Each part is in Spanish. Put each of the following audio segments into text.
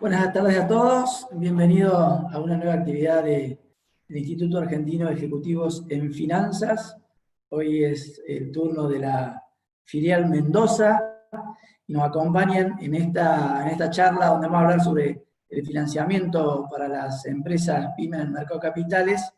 Buenas tardes a todos, bienvenidos a una nueva actividad del Instituto Argentino de Ejecutivos en Finanzas. Hoy es el turno de la filial Mendoza y nos acompañan en esta charla donde vamos a hablar sobre el financiamiento para las empresas pymes en el mercado de capitales,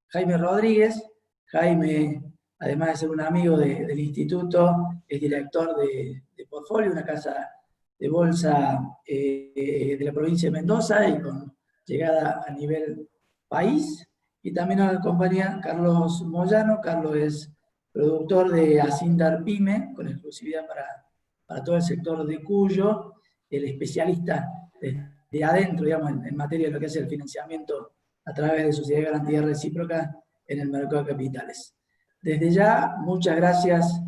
Jaime Rodríguez. Jaime, además de ser un amigo del instituto, es director de Portfolio, una casa de bolsa de la provincia de Mendoza y con llegada a nivel país. Y también nos acompaña Carlos Moyano. Carlos es productor de Asindar Pyme, con exclusividad para todo el sector de Cuyo, el especialista de adentro, digamos, en materia de lo que es el financiamiento a través de Sociedad de Garantía Recíproca en el mercado de capitales. Desde ya, muchas gracias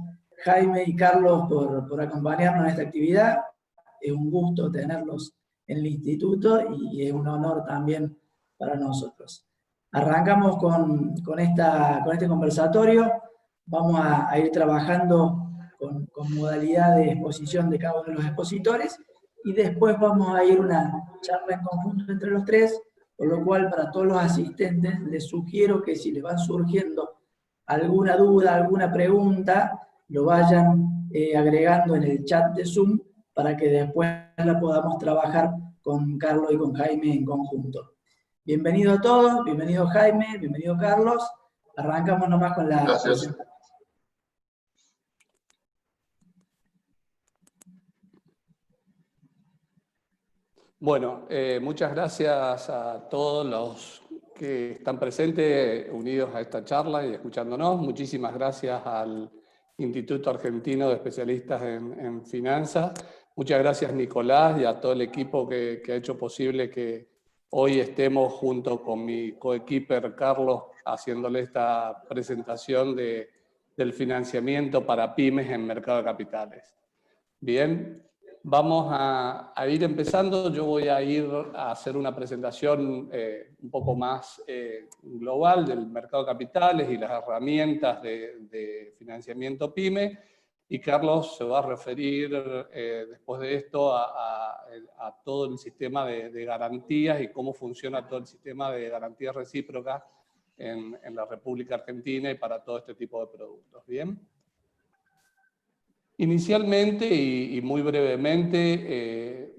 Jaime y Carlos por acompañarnos en esta actividad. Es un gusto tenerlos en el instituto y es un honor también para nosotros. Arrancamos con este conversatorio. Vamos a ir trabajando con modalidad de exposición de cada uno de los expositores y después vamos a ir una charla en conjunto entre los tres, por lo cual para todos los asistentes les sugiero que si les van surgiendo alguna duda, alguna pregunta, lo vayan agregando en el chat de Zoom para que después la podamos trabajar con Carlos y con Jaime en conjunto. Bienvenido a todos, bienvenido Jaime, bienvenido Carlos. Arrancamos nomás con la presentación. Bueno, muchas gracias a todos los que están presentes, unidos a esta charla y escuchándonos. Muchísimas gracias al Instituto Argentino de Especialistas en Finanzas. Muchas gracias, Nicolás, y a todo el equipo que ha hecho posible que hoy estemos junto con mi coequiper Carlos haciéndole esta presentación del financiamiento para pymes en mercado de capitales. Bien. Vamos a ir empezando. Yo voy a ir a hacer una presentación un poco más global del mercado de capitales y las herramientas de financiamiento PYME, y Carlos se va a referir después de esto a todo el sistema de garantías y cómo funciona todo el sistema de garantías recíprocas en la República Argentina y para todo este tipo de productos. ¿Bien? Inicialmente y muy brevemente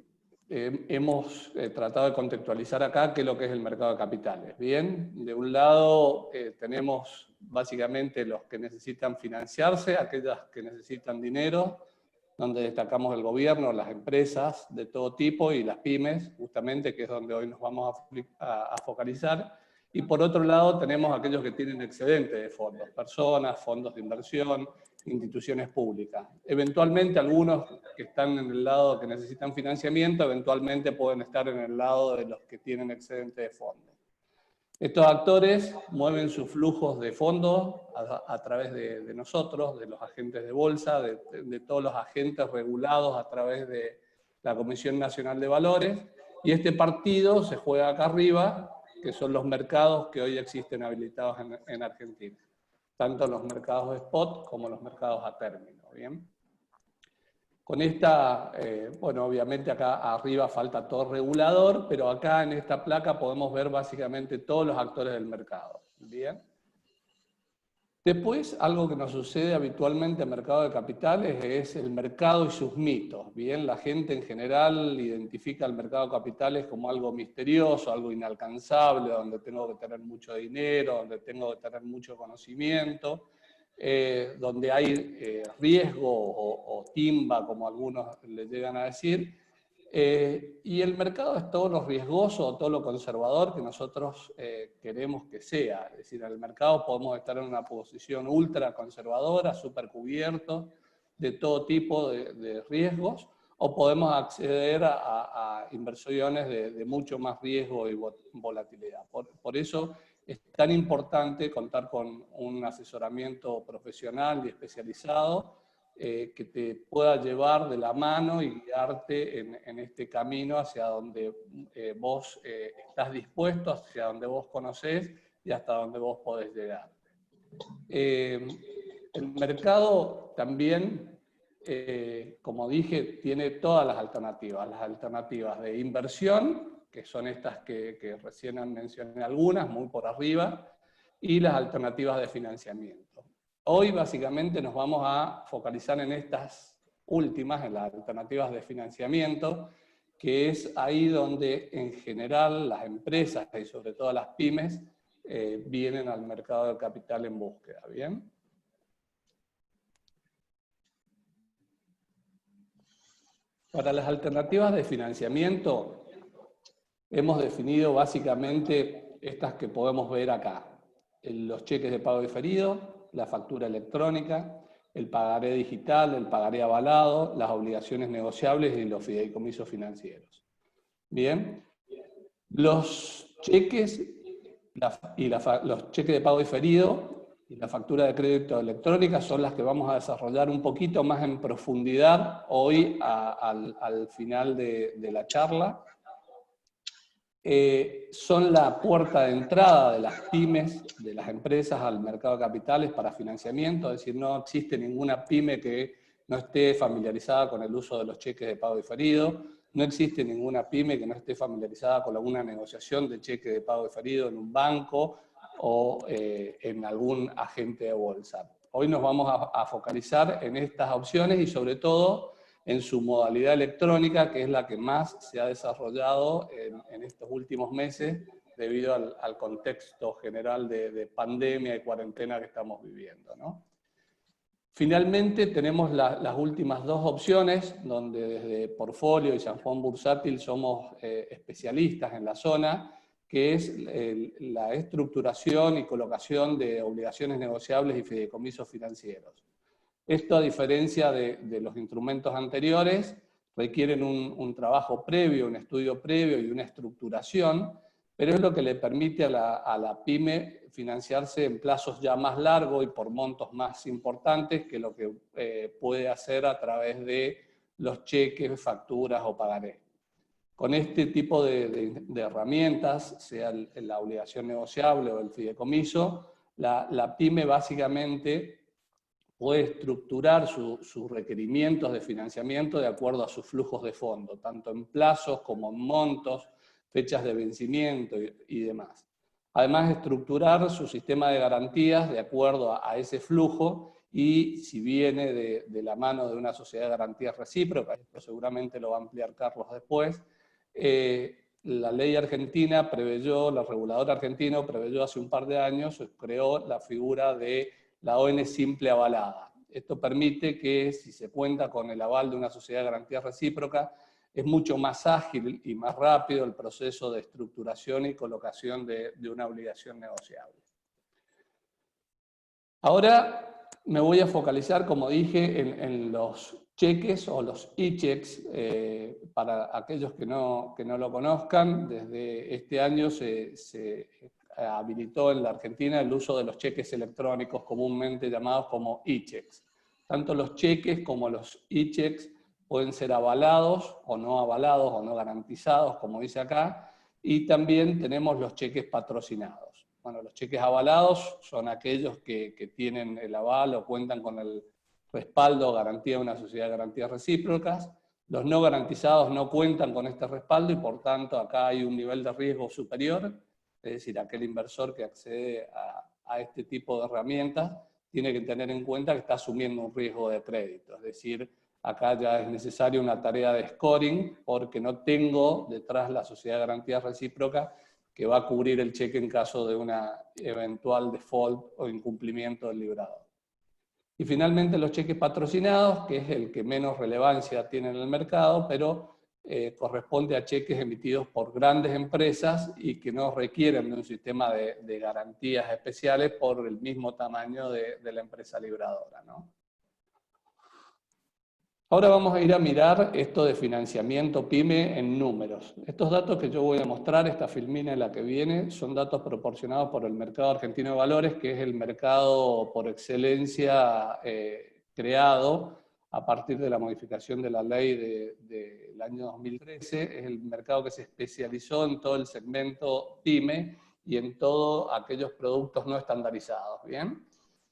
hemos tratado de contextualizar acá qué es lo que es el mercado de capitales. Bien, de un lado tenemos básicamente los que necesitan financiarse, aquellas que necesitan dinero, donde destacamos el gobierno, las empresas de todo tipo y las pymes, justamente, que es donde hoy nos vamos a focalizar. Y por otro lado tenemos aquellos que tienen excedente de fondos, personas, fondos de inversión, instituciones públicas. Eventualmente algunos que están en el lado que necesitan financiamiento, eventualmente pueden estar en el lado de los que tienen excedente de fondos. Estos actores mueven sus flujos de fondos a través de nosotros, de los agentes de bolsa, de todos los agentes regulados a través de la Comisión Nacional de Valores, y este partido se juega acá arriba, que son los mercados que hoy existen habilitados en Argentina, tanto los mercados de spot como los mercados a término. ¿Bien? Con esta, bueno, obviamente acá arriba falta todo regulador, pero acá en esta placa podemos ver básicamente todos los actores del mercado. ¿Bien? Después, algo que nos sucede habitualmente en mercado de capitales es el mercado y sus mitos. Bien, la gente en general identifica el mercado de capitales como algo misterioso, algo inalcanzable, donde tengo que tener mucho dinero, donde tengo que tener mucho conocimiento, donde hay riesgo o timba, como algunos le llegan a decir. Y el mercado es todo lo riesgoso o todo lo conservador que nosotros queremos que sea. Es decir, en el mercado podemos estar en una posición ultra conservadora, súper cubierto de todo tipo de riesgos, o podemos acceder a inversiones de mucho más riesgo y volatilidad. Por eso es tan importante contar con un asesoramiento profesional y especializado que te pueda llevar de la mano y guiarte en este camino hacia donde vos estás dispuesto, hacia donde vos conocés y hasta donde vos podés llegar. El mercado también como dije, tiene todas las alternativas de inversión, que son estas que recién mencioné algunas, muy por arriba, y las alternativas de financiamiento. Hoy básicamente nos vamos a focalizar en estas últimas, en las alternativas de financiamiento, que es ahí donde en general las empresas y sobre todo las pymes vienen al mercado del capital en búsqueda, ¿bien? Para las alternativas de financiamiento hemos definido básicamente estas que podemos ver acá. Los cheques de pago diferido, la factura electrónica, el pagaré digital, el pagaré avalado, las obligaciones negociables y los fideicomisos financieros. Bien, los cheques los cheques de pago diferido y la factura de crédito electrónica son las que vamos a desarrollar un poquito más en profundidad hoy al final de la charla. Son la puerta de entrada de las pymes, de las empresas al mercado de capitales para financiamiento, es decir, no existe ninguna pyme que no esté familiarizada con el uso de los cheques de pago diferido, no existe ninguna pyme que no esté familiarizada con alguna negociación de cheque de pago diferido en un banco o en algún agente de bolsa. Hoy nos vamos a focalizar en estas opciones y sobre todo en su modalidad electrónica, que es la que más se ha desarrollado en estos últimos meses debido al contexto general de pandemia y cuarentena que estamos viviendo, ¿no? Finalmente tenemos las últimas dos opciones, donde desde Portfolio y San Juan Bursátil somos especialistas en la zona, que es la estructuración y colocación de obligaciones negociables y fideicomisos financieros. Esto, a diferencia de los instrumentos anteriores, requieren un trabajo previo, un estudio previo y una estructuración, pero es lo que le permite a la pyme financiarse en plazos ya más largos y por montos más importantes que lo que puede hacer a través de los cheques, facturas o pagarés. Con este tipo de herramientas, sea la obligación negociable o el fideicomiso, la pyme básicamente puede estructurar sus requerimientos de financiamiento de acuerdo a sus flujos de fondo, tanto en plazos como en montos, fechas de vencimiento y demás. Además, estructurar su sistema de garantías de acuerdo a ese flujo y si viene de la mano de una sociedad de garantías recíprocas, esto seguramente lo va a ampliar Carlos después, la ley argentina preveyó, la reguladora argentina preveyó hace un par de años, creó la figura de la ON simple avalada. Esto permite que, si se cuenta con el aval de una sociedad de garantías recíprocas, es mucho más ágil y más rápido el proceso de estructuración y colocación de una obligación negociable. Ahora me voy a focalizar, como dije, en los cheques o los e-checks. Para aquellos que no lo conozcan, desde este año se habilitó en la Argentina el uso de los cheques electrónicos, comúnmente llamados como e-checks. Tanto los cheques como los e-checks pueden ser avalados o no garantizados, como dice acá, y también tenemos los cheques patrocinados. Bueno, los cheques avalados son aquellos que tienen el aval o cuentan con el respaldo o garantía de una sociedad de garantías recíprocas. Los no garantizados no cuentan con este respaldo y por tanto acá hay un nivel de riesgo superior, es decir, aquel inversor que accede a este tipo de herramientas tiene que tener en cuenta que está asumiendo un riesgo de crédito, es decir, acá ya es necesaria una tarea de scoring porque no tengo detrás la sociedad de garantías recíprocas que va a cubrir el cheque en caso de una eventual default o incumplimiento del librador. Y finalmente los cheques patrocinados, que es el que menos relevancia tiene en el mercado, pero corresponde a cheques emitidos por grandes empresas y que no requieren de un sistema de garantías especiales por el mismo tamaño de la empresa libradora, ¿no? Ahora vamos a ir a mirar esto de financiamiento PYME en números. Estos datos que yo voy a mostrar, esta filmina en la que viene, son datos proporcionados por el mercado argentino de valores, que es el mercado por excelencia creado a partir de la modificación de la ley del año 2013. Es el mercado que se especializó en todo el segmento PYME y en todos aquellos productos no estandarizados. ¿Bien?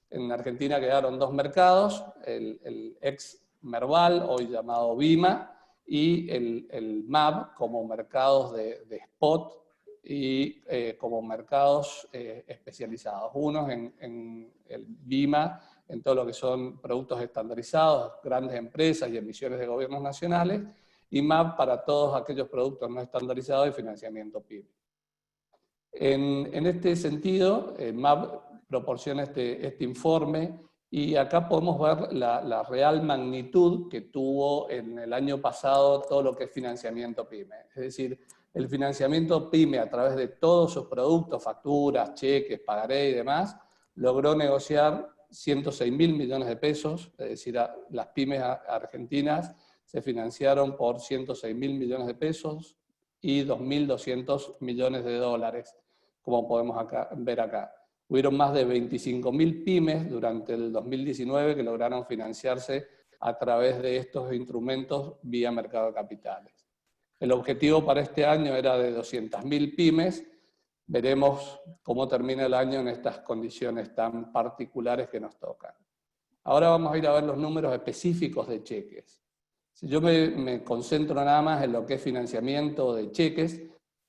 En Argentina quedaron dos mercados, el ex Merval, hoy llamado Vima, y el MAB como mercados de spot y como mercados especializados. Unos en el Vima, en todo lo que son productos estandarizados, grandes empresas y emisiones de gobiernos nacionales, y MAB para todos aquellos productos no estandarizados y financiamiento PYME. En este sentido, MAB proporciona este informe y acá podemos ver la real magnitud que tuvo en el año pasado todo lo que es financiamiento PYME. Es decir, el financiamiento PYME a través de todos sus productos, facturas, cheques, pagaré y demás, logró negociar 106.000 millones de pesos, es decir, las pymes argentinas se financiaron por 106.000 millones de pesos y 2.200 millones de dólares, como podemos ver acá. Hubieron más de 25.000 pymes durante el 2019 que lograron financiarse a través de estos instrumentos vía mercado de capitales. El objetivo para este año era de 200.000 pymes. Veremos cómo termina el año en estas condiciones tan particulares que nos tocan. Ahora vamos a ir a ver los números específicos de cheques. Si yo me concentro nada más en lo que es financiamiento de cheques,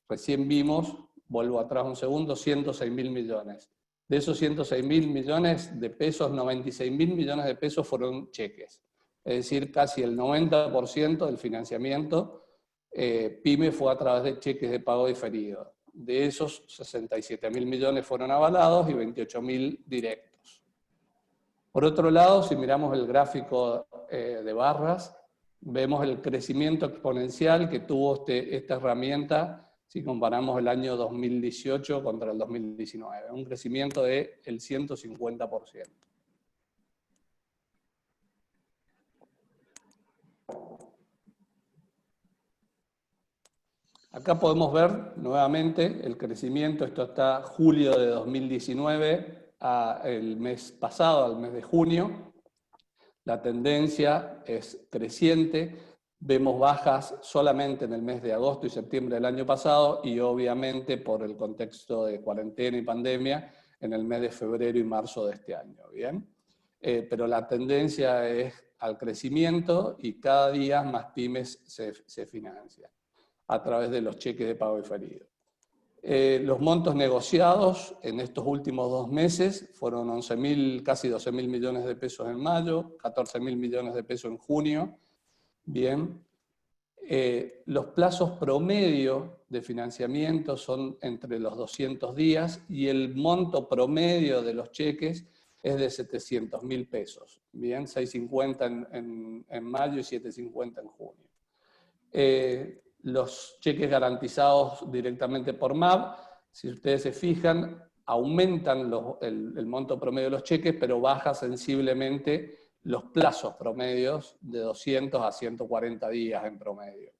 recién vimos, vuelvo atrás un segundo, 106.000 millones. De esos 106.000 millones de pesos, 96.000 millones de pesos fueron cheques. Es decir, casi el 90% del financiamiento PYME fue a través de cheques de pago diferido. De esos, 67.000 millones fueron avalados y 28.000 directos. Por otro lado, si miramos el gráfico de barras, vemos el crecimiento exponencial que tuvo esta herramienta si comparamos el año 2018 contra el 2019. Un crecimiento del 150%. Acá podemos ver nuevamente el crecimiento. Esto está julio de 2019 al mes pasado, al mes de junio. La tendencia es creciente. Vemos bajas solamente en el mes de agosto y septiembre del año pasado y obviamente por el contexto de cuarentena y pandemia en el mes de febrero y marzo de este año. ¿Bien? Pero la tendencia es al crecimiento y cada día más pymes se financian a través de los cheques de pago diferido. Los montos negociados en estos últimos 2 meses fueron 11.000, casi 12.000 millones de pesos en mayo, 14.000 millones de pesos en junio. Bien. Los plazos promedio de financiamiento son entre los 200 días y el monto promedio de los cheques es de 700.000 pesos. Bien, 650 en mayo y 750 en junio. Los cheques garantizados directamente por MAB, si ustedes se fijan, aumentan el monto promedio de los cheques, pero baja sensiblemente los plazos promedios de 200 a 140 días en promedio.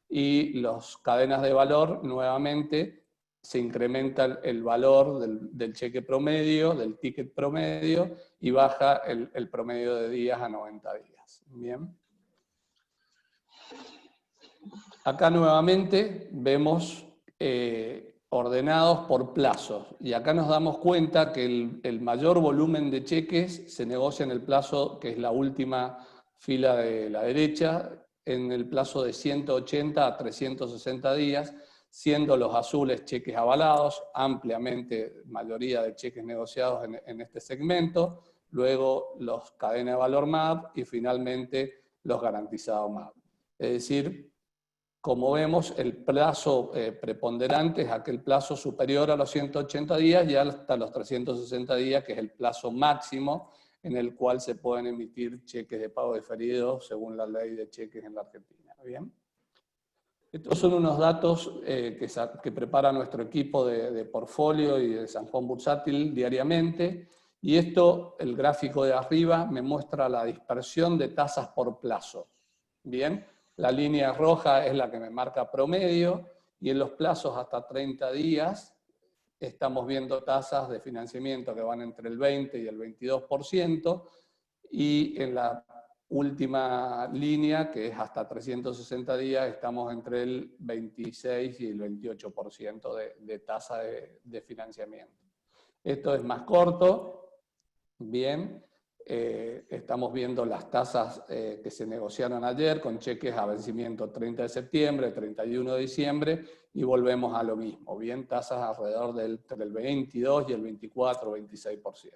Y las cadenas de valor, nuevamente, se incrementa el valor del cheque promedio, del ticket promedio, y baja el promedio de días a 90 días. Bien. Acá nuevamente vemos ordenados por plazos. Y acá nos damos cuenta que el mayor volumen de cheques se negocia en el plazo, que es la última fila de la derecha, en el plazo de 180 a 360 días, siendo los azules cheques avalados, ampliamente mayoría de cheques negociados en este segmento, luego los cadenas de valor MAB y finalmente los garantizados MAB. Es decir, como vemos, el plazo preponderante es aquel plazo superior a los 180 días y hasta los 360 días, que es el plazo máximo en el cual se pueden emitir cheques de pago diferido según la ley de cheques en la Argentina. ¿Bien? Estos son unos datos que prepara nuestro equipo de portfolio y de San Juan Bursátil diariamente. Y esto, el gráfico de arriba, me muestra la dispersión de tasas por plazo. ¿Bien? La línea roja es la que me marca promedio y en los plazos hasta 30 días estamos viendo tasas de financiamiento que van entre el 20 y el 22% y en la última línea, que es hasta 360 días, estamos entre el 26 y el 28% de tasa de financiamiento. Esto es más corto, bien. Estamos viendo las tasas que se negociaron ayer con cheques a vencimiento 30 de septiembre, 31 de diciembre, y volvemos a lo mismo, bien, tasas alrededor del 22 y el 24 o 26%.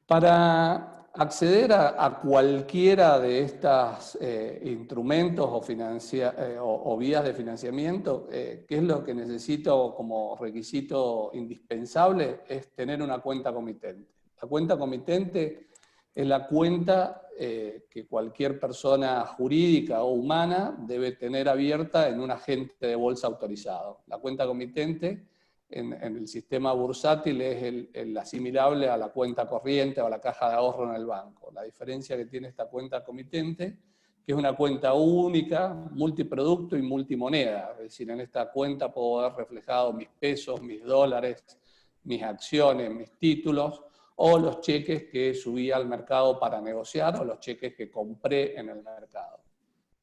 Para acceder a cualquiera de estos instrumentos o vías de financiamiento, ¿qué es lo que necesito como requisito indispensable? Es tener una cuenta comitente. La cuenta comitente es la cuenta que cualquier persona jurídica o humana debe tener abierta en un agente de bolsa autorizado. La cuenta comitente en el sistema bursátil es el asimilable a la cuenta corriente o a la caja de ahorro en el banco. La diferencia que tiene esta cuenta comitente, que es una cuenta única, multiproducto y multimoneda. Es decir, en esta cuenta puedo ver reflejado mis pesos, mis dólares, mis acciones, mis títulos, o los cheques que subí al mercado para negociar, o los cheques que compré en el mercado.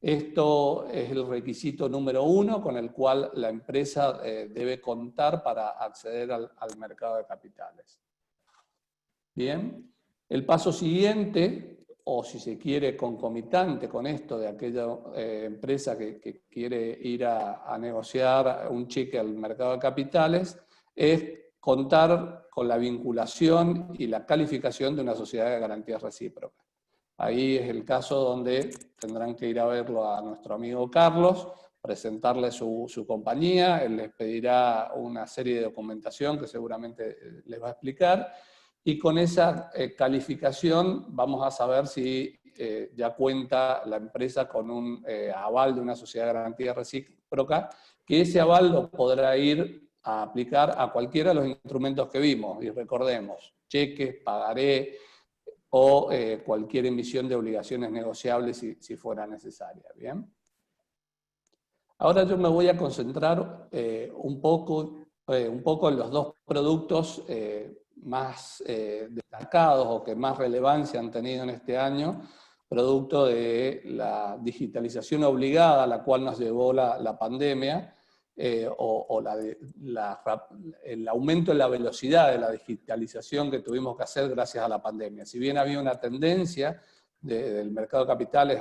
Esto es el requisito número 1 con el cual la empresa debe contar para acceder al mercado de capitales. Bien, el paso siguiente, o si se quiere concomitante con esto de aquella empresa que quiere ir a negociar un cheque al mercado de capitales, es contar con la vinculación y la calificación de una sociedad de garantías recíprocas. Ahí es el caso donde tendrán que ir a verlo a nuestro amigo Carlos, presentarle su compañía, él les pedirá una serie de documentación que seguramente les va a explicar, y con esa calificación vamos a saber si ya cuenta la empresa con un aval de una sociedad de garantía recíproca, que ese aval lo podrá ir a aplicar a cualquiera de los instrumentos que vimos, y recordemos, cheques, pagaré, o cualquier emisión de obligaciones negociables si fuera necesaria. ¿Bien? Ahora yo me voy a concentrar un poco en los dos productos más destacados o que más relevancia han tenido en este año, producto de la digitalización obligada a la cual nos llevó la pandemia, el aumento en la velocidad de la digitalización que tuvimos que hacer gracias a la pandemia. Si bien había una tendencia del mercado de capitales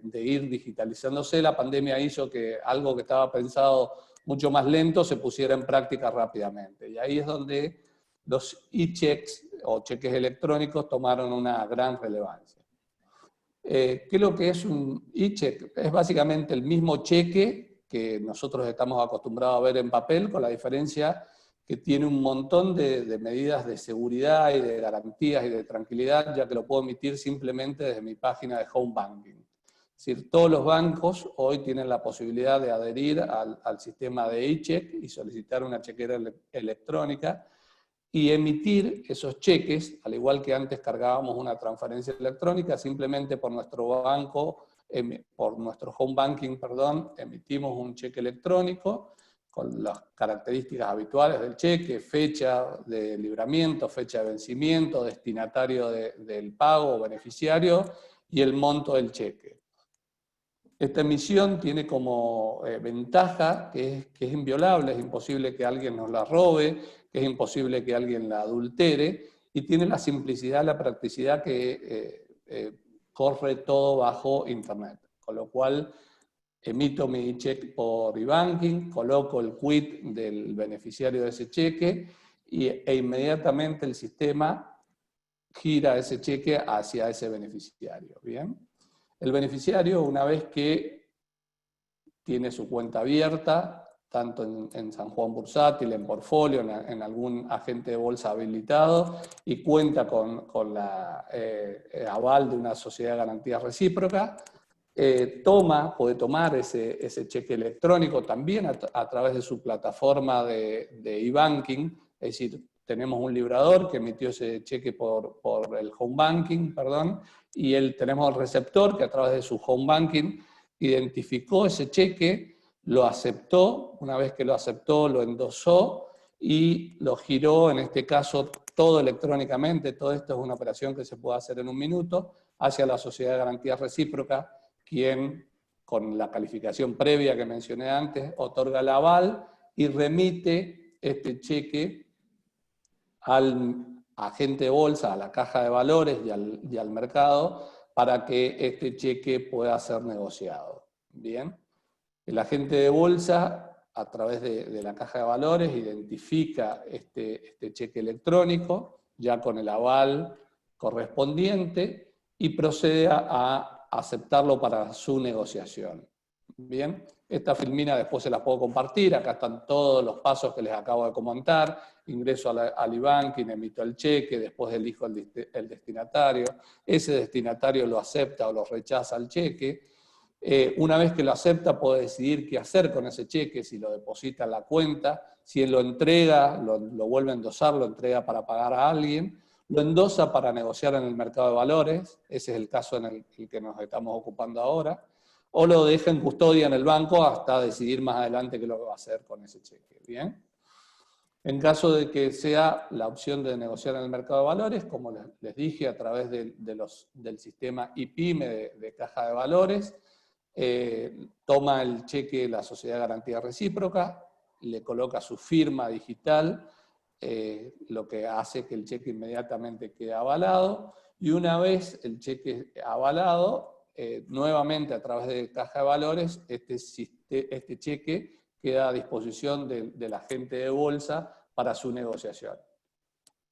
de ir digitalizándose, la pandemia hizo que algo que estaba pensado mucho más lento se pusiera en práctica rápidamente. Y ahí es donde los e-checks o cheques electrónicos tomaron una gran relevancia. ¿Qué es lo que es un e-check? Es básicamente el mismo cheque que nosotros estamos acostumbrados a ver en papel, con la diferencia que tiene un montón de medidas de seguridad y de garantías y de tranquilidad, ya que lo puedo emitir simplemente desde mi página de Home Banking. Es decir, todos los bancos hoy tienen la posibilidad de adherir al sistema de e-check y solicitar una chequera electrónica y emitir esos cheques, al igual que antes cargábamos una transferencia electrónica, simplemente por nuestro banco, por nuestro home banking, perdón, emitimos un cheque electrónico con las características habituales del cheque, fecha de libramiento, fecha de vencimiento, destinatario del pago o beneficiario y el monto del cheque. Esta emisión tiene como ventaja que es inviolable, es imposible que alguien nos la robe, que es imposible que alguien la adultere, y tiene la simplicidad, la practicidad que corre todo bajo Internet. Con lo cual, emito mi cheque por e-banking, coloco el quit del beneficiario de ese cheque e inmediatamente el sistema gira ese cheque hacia ese beneficiario. ¿Bien? El beneficiario, una vez que tiene su cuenta abierta, tanto en San Juan Bursátil, en Portfolio, en algún agente de bolsa habilitado, y cuenta con la aval de una sociedad de garantía recíproca, puede tomar ese cheque electrónico también a través de su plataforma de e-banking, es decir, tenemos un librador que emitió ese cheque por el home banking, perdón, y tenemos el receptor que a través de su home banking identificó ese cheque, lo aceptó, una vez que lo aceptó lo endosó y lo giró, en este caso todo electrónicamente, todo esto es una operación que se puede hacer en un minuto, hacia la sociedad de garantía recíproca, quien con la calificación previa que mencioné antes, otorga el aval y remite este cheque al agente de bolsa, a la caja de valores y al mercado para que este cheque pueda ser negociado. Bien, el agente de bolsa, a través de la caja de valores, identifica este cheque electrónico, ya con el aval correspondiente, y procede a aceptarlo para su negociación. Bien, esta filmina después se las puedo compartir, acá están todos los pasos que les acabo de comentar: ingreso al e-banking, emito el cheque, después elijo el destinatario, ese destinatario lo acepta o lo rechaza el cheque. Una vez que lo acepta, puedo decidir qué hacer con ese cheque, si lo deposita en la cuenta, si él lo entrega, lo vuelve a endosar, lo entrega para pagar a alguien, lo endosa para negociar en el mercado de valores, ese es el caso en el que nos estamos ocupando ahora, o lo deja en custodia en el banco hasta decidir más adelante qué es lo que va a hacer con ese cheque. ¿Bien? En caso de que sea la opción de negociar en el mercado de valores, como les dije, a través del sistema IPYME de caja de valores, toma el cheque la Sociedad de Garantía Recíproca, le coloca su firma digital, lo que hace que el cheque inmediatamente quede avalado, y una vez el cheque avalado, nuevamente a través de caja de valores, este cheque queda a disposición del agente de bolsa para su negociación.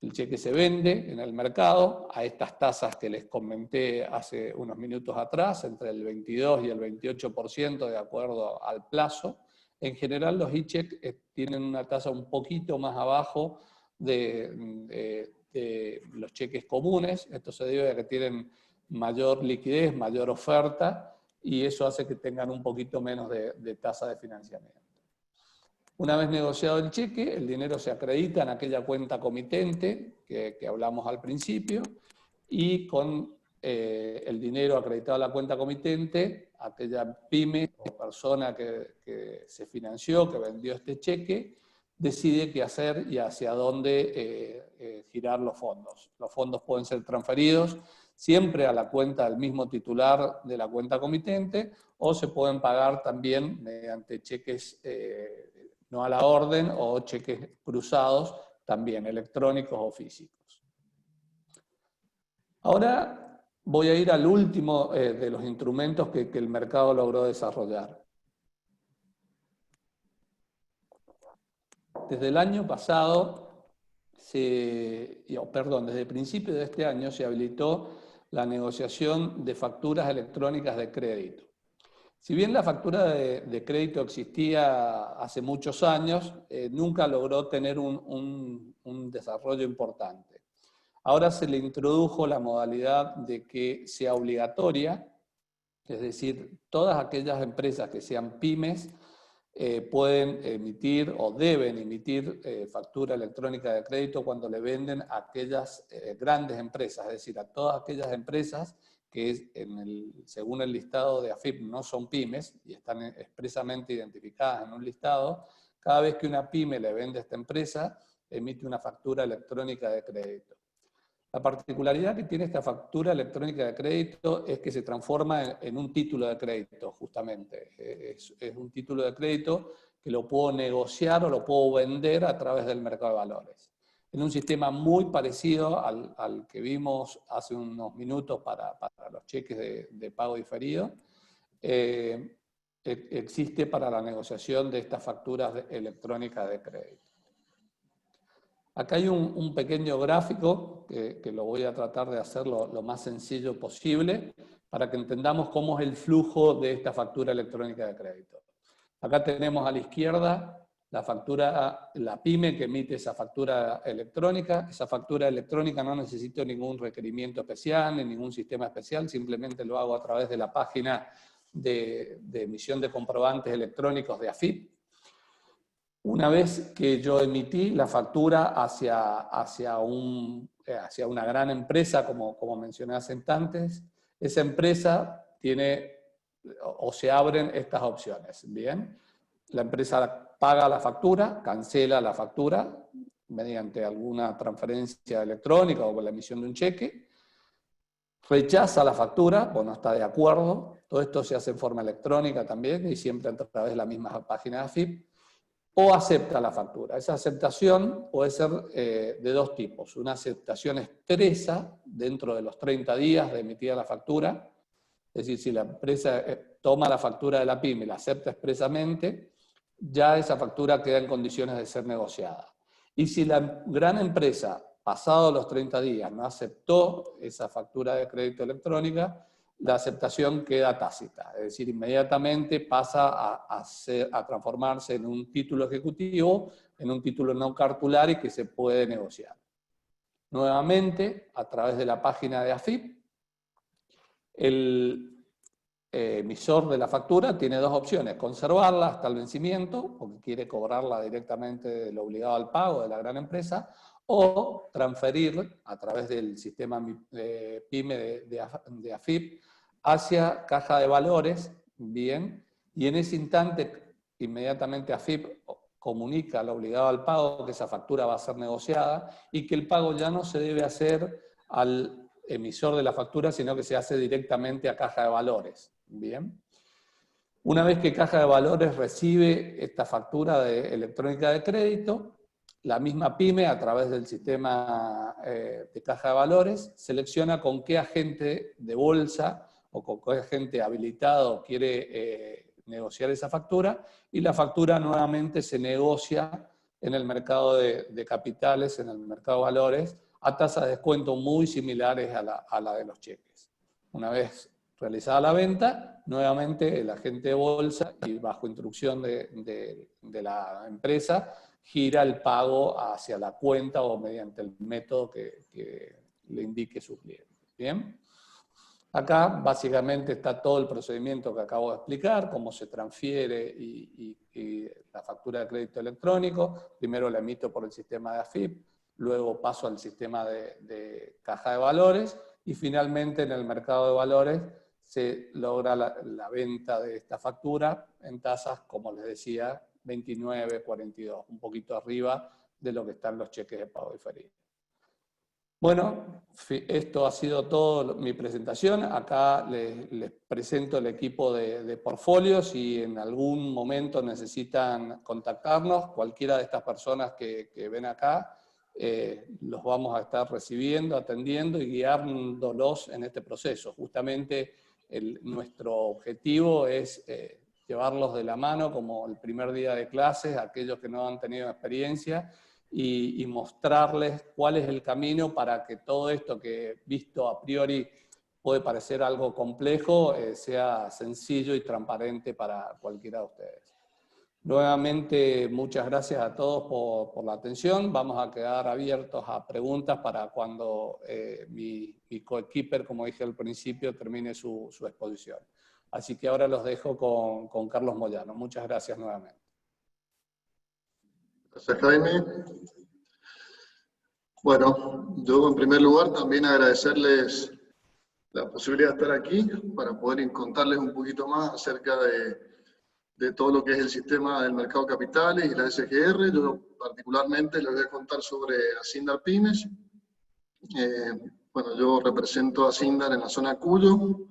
El cheque se vende en el mercado a estas tasas que les comenté hace unos minutos atrás, entre el 22 y el 28% de acuerdo al plazo. En general los e-checks tienen una tasa un poquito más abajo de los cheques comunes. Esto se debe a que tienen mayor liquidez, mayor oferta, y eso hace que tengan un poquito menos de tasa de financiamiento. Una vez negociado el cheque, el dinero se acredita en aquella cuenta comitente que hablamos al principio, y con el dinero acreditado a la cuenta comitente, aquella pyme o persona que se financió, que vendió este cheque, decide qué hacer y hacia dónde girar los fondos. Los fondos pueden ser transferidos siempre a la cuenta del mismo titular de la cuenta comitente, o se pueden pagar también mediante cheques no a la orden, o cheques cruzados, también electrónicos o físicos. Ahora voy a ir al último de los instrumentos que el mercado logró desarrollar. Desde el año pasado, desde el principio de este año, se habilitó la negociación de facturas electrónicas de crédito. Si bien la factura de crédito existía hace muchos años, nunca logró tener un desarrollo importante. Ahora se le introdujo la modalidad de que sea obligatoria, es decir, todas aquellas empresas que sean pymes pueden emitir o deben emitir factura electrónica de crédito cuando le venden a aquellas grandes empresas, es decir, a todas aquellas empresas que según el listado de AFIP no son pymes y están expresamente identificadas en un listado. Cada vez que una pyme le vende a esta empresa, emite una factura electrónica de crédito. La particularidad que tiene esta factura electrónica de crédito es que se transforma en un título de crédito, justamente. Es un título de crédito que lo puedo negociar o lo puedo vender a través del mercado de valores. En un sistema muy parecido al que vimos hace unos minutos para los cheques de pago diferido, existe para la negociación de estas facturas electrónicas de crédito. Acá hay un pequeño gráfico que lo voy a tratar de hacer lo más sencillo posible para que entendamos cómo es el flujo de esta factura electrónica de crédito. Acá tenemos a la izquierda la pyme que emite esa factura electrónica. Esa factura electrónica no necesito ningún requerimiento especial, ni ningún sistema especial, simplemente lo hago a través de la página de emisión de comprobantes electrónicos de AFIP. Una vez que yo emití la factura hacia una gran empresa, como mencioné hace instantes, esa empresa tiene o se abren estas opciones. Bien, la empresa paga la factura, cancela la factura mediante alguna transferencia electrónica o con la emisión de un cheque, rechaza la factura o no está de acuerdo. Todo esto se hace en forma electrónica también y siempre a través de la misma página de AFIP. o acepta la factura. Esa aceptación puede ser de dos tipos. Una aceptación expresa dentro de los 30 días de emitida la factura, es decir, si la empresa toma la factura de la pyme y la acepta expresamente, ya esa factura queda en condiciones de ser negociada. Y si la gran empresa, pasados los 30 días, no aceptó esa factura de crédito electrónica, la aceptación queda tácita, es decir, inmediatamente pasa a transformarse en un título ejecutivo, en un título no cartular y que se puede negociar. Nuevamente, a través de la página de AFIP, el emisor de la factura tiene dos opciones: conservarla hasta el vencimiento, porque quiere cobrarla directamente del obligado al pago de la gran empresa, o transferir a través del sistema PYME de AFIP hacia caja de valores, bien, y en ese instante inmediatamente AFIP comunica al obligado al pago que esa factura va a ser negociada y que el pago ya no se debe hacer al emisor de la factura, sino que se hace directamente a caja de valores. Bien. Una vez que Caja de Valores recibe esta factura electrónica de crédito, la misma pyme, a través del sistema de Caja de Valores, selecciona con qué agente de bolsa o con qué agente habilitado quiere negociar esa factura, y la factura nuevamente se negocia en el mercado de capitales, en el mercado de valores, a tasas de descuento muy similares a la de los cheques. Una vez realizada la venta, nuevamente el agente de bolsa, y bajo instrucción de la empresa, gira el pago hacia la cuenta o mediante el método que le indique su cliente. ¿Bien? Acá básicamente está todo el procedimiento que acabo de explicar, cómo se transfiere y la factura de crédito electrónico. Primero la emito por el sistema de AFIP, luego paso al sistema de caja de valores y finalmente en el mercado de valores se logra la venta de esta factura en tasas, como les decía, 29, 42, un poquito arriba de lo que están los cheques de pago diferido. Bueno, esto ha sido todo mi presentación. Acá les presento el equipo de portfolio. Si en algún momento necesitan contactarnos, cualquiera de estas personas que ven acá, los vamos a estar recibiendo, atendiendo y guiándolos en este proceso. Justamente nuestro objetivo es llevarlos de la mano como el primer día de clases a aquellos que no han tenido experiencia y mostrarles cuál es el camino para que todo esto que visto a priori puede parecer algo complejo, sea sencillo y transparente para cualquiera de ustedes. Nuevamente, muchas gracias a todos por la atención. Vamos a quedar abiertos a preguntas para cuando mi coequiper, como dije al principio, termine su exposición. Así que ahora los dejo con Carlos Moyano. Muchas gracias nuevamente. Gracias, Jaime. Bueno, yo en primer lugar también agradecerles la posibilidad de estar aquí para poder contarles un poquito más acerca de todo lo que es el sistema del mercado de capitales y la SGR. Yo particularmente les voy a contar sobre Asindar Pymes. Bueno, yo represento a Asindar en la zona Cuyo.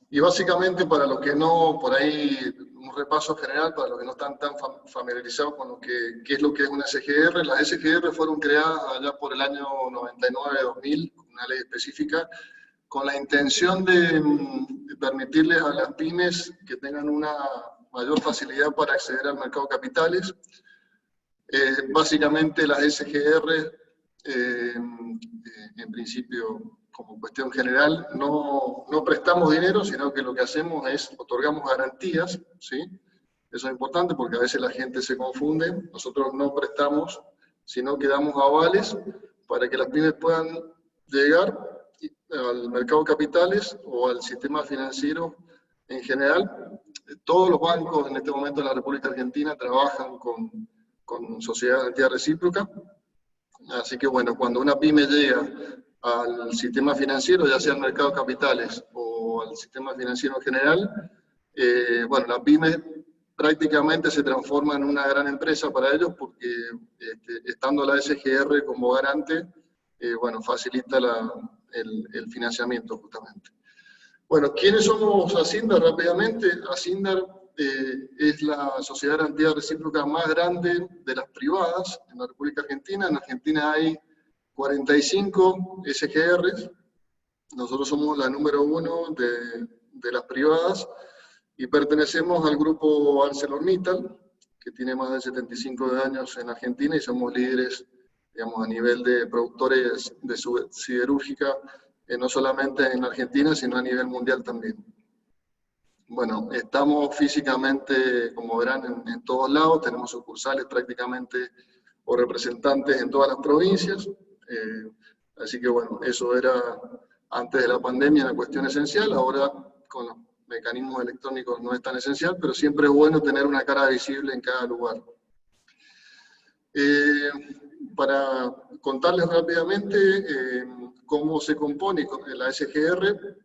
Y básicamente, para los que no, por ahí, un repaso general, para los que no están tan familiarizados con lo que es lo que es una SGR, las SGR fueron creadas allá por el año 99-2000, una ley específica, con la intención de permitirles a las pymes que tengan una mayor facilidad para acceder al mercado de capitales. Básicamente las SGR, en principio, como cuestión general, no prestamos dinero, sino que lo que hacemos es otorgamos garantías, ¿sí? Eso es importante porque a veces la gente se confunde. Nosotros no prestamos, sino que damos avales para que las pymes puedan llegar al mercado de capitales o al sistema financiero en general. Todos los bancos en este momento en la República Argentina trabajan con sociedad de garantía recíproca. Así que bueno, cuando una pyme llega al sistema financiero, ya sea el mercado de capitales o al sistema financiero en general, bueno, la pyme prácticamente se transforma en una gran empresa para ellos porque estando la SGR como garante, bueno, facilita el financiamiento justamente. Bueno, ¿quiénes somos Asindar rápidamente? Asindar es la sociedad de garantía recíproca más grande de las privadas en la República Argentina. En Argentina hay 45 SGRs. Nosotros somos la número 1 de las privadas y pertenecemos al grupo ArcelorMittal, que tiene más de 75 años en Argentina y somos líderes, digamos, a nivel de productores de siderúrgica, no solamente en Argentina, sino a nivel mundial también. Bueno, estamos físicamente, como verán, en todos lados, tenemos sucursales prácticamente o representantes en todas las provincias, así que bueno, eso era antes de la pandemia una cuestión esencial, ahora con los mecanismos electrónicos no es tan esencial, pero siempre es bueno tener una cara visible en cada lugar. Para contarles rápidamente cómo se compone la SGR,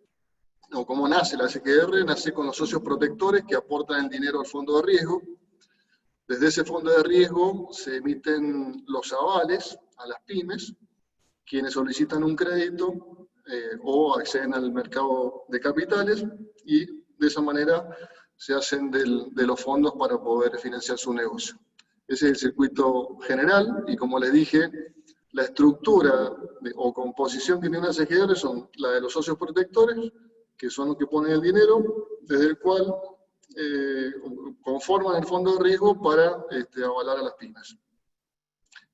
o cómo nace la SGR, nace con los socios protectores que aportan el dinero al fondo de riesgo. Desde ese fondo de riesgo se emiten los avales a las pymes, quienes solicitan un crédito o acceden al mercado de capitales y de esa manera se hacen de los fondos para poder financiar su negocio. Ese es el circuito general y como les dije, la estructura o composición que tiene una SGR son la de los socios protectores, que son los que ponen el dinero, desde el cual conforman el fondo de riesgo para avalar a las pymes.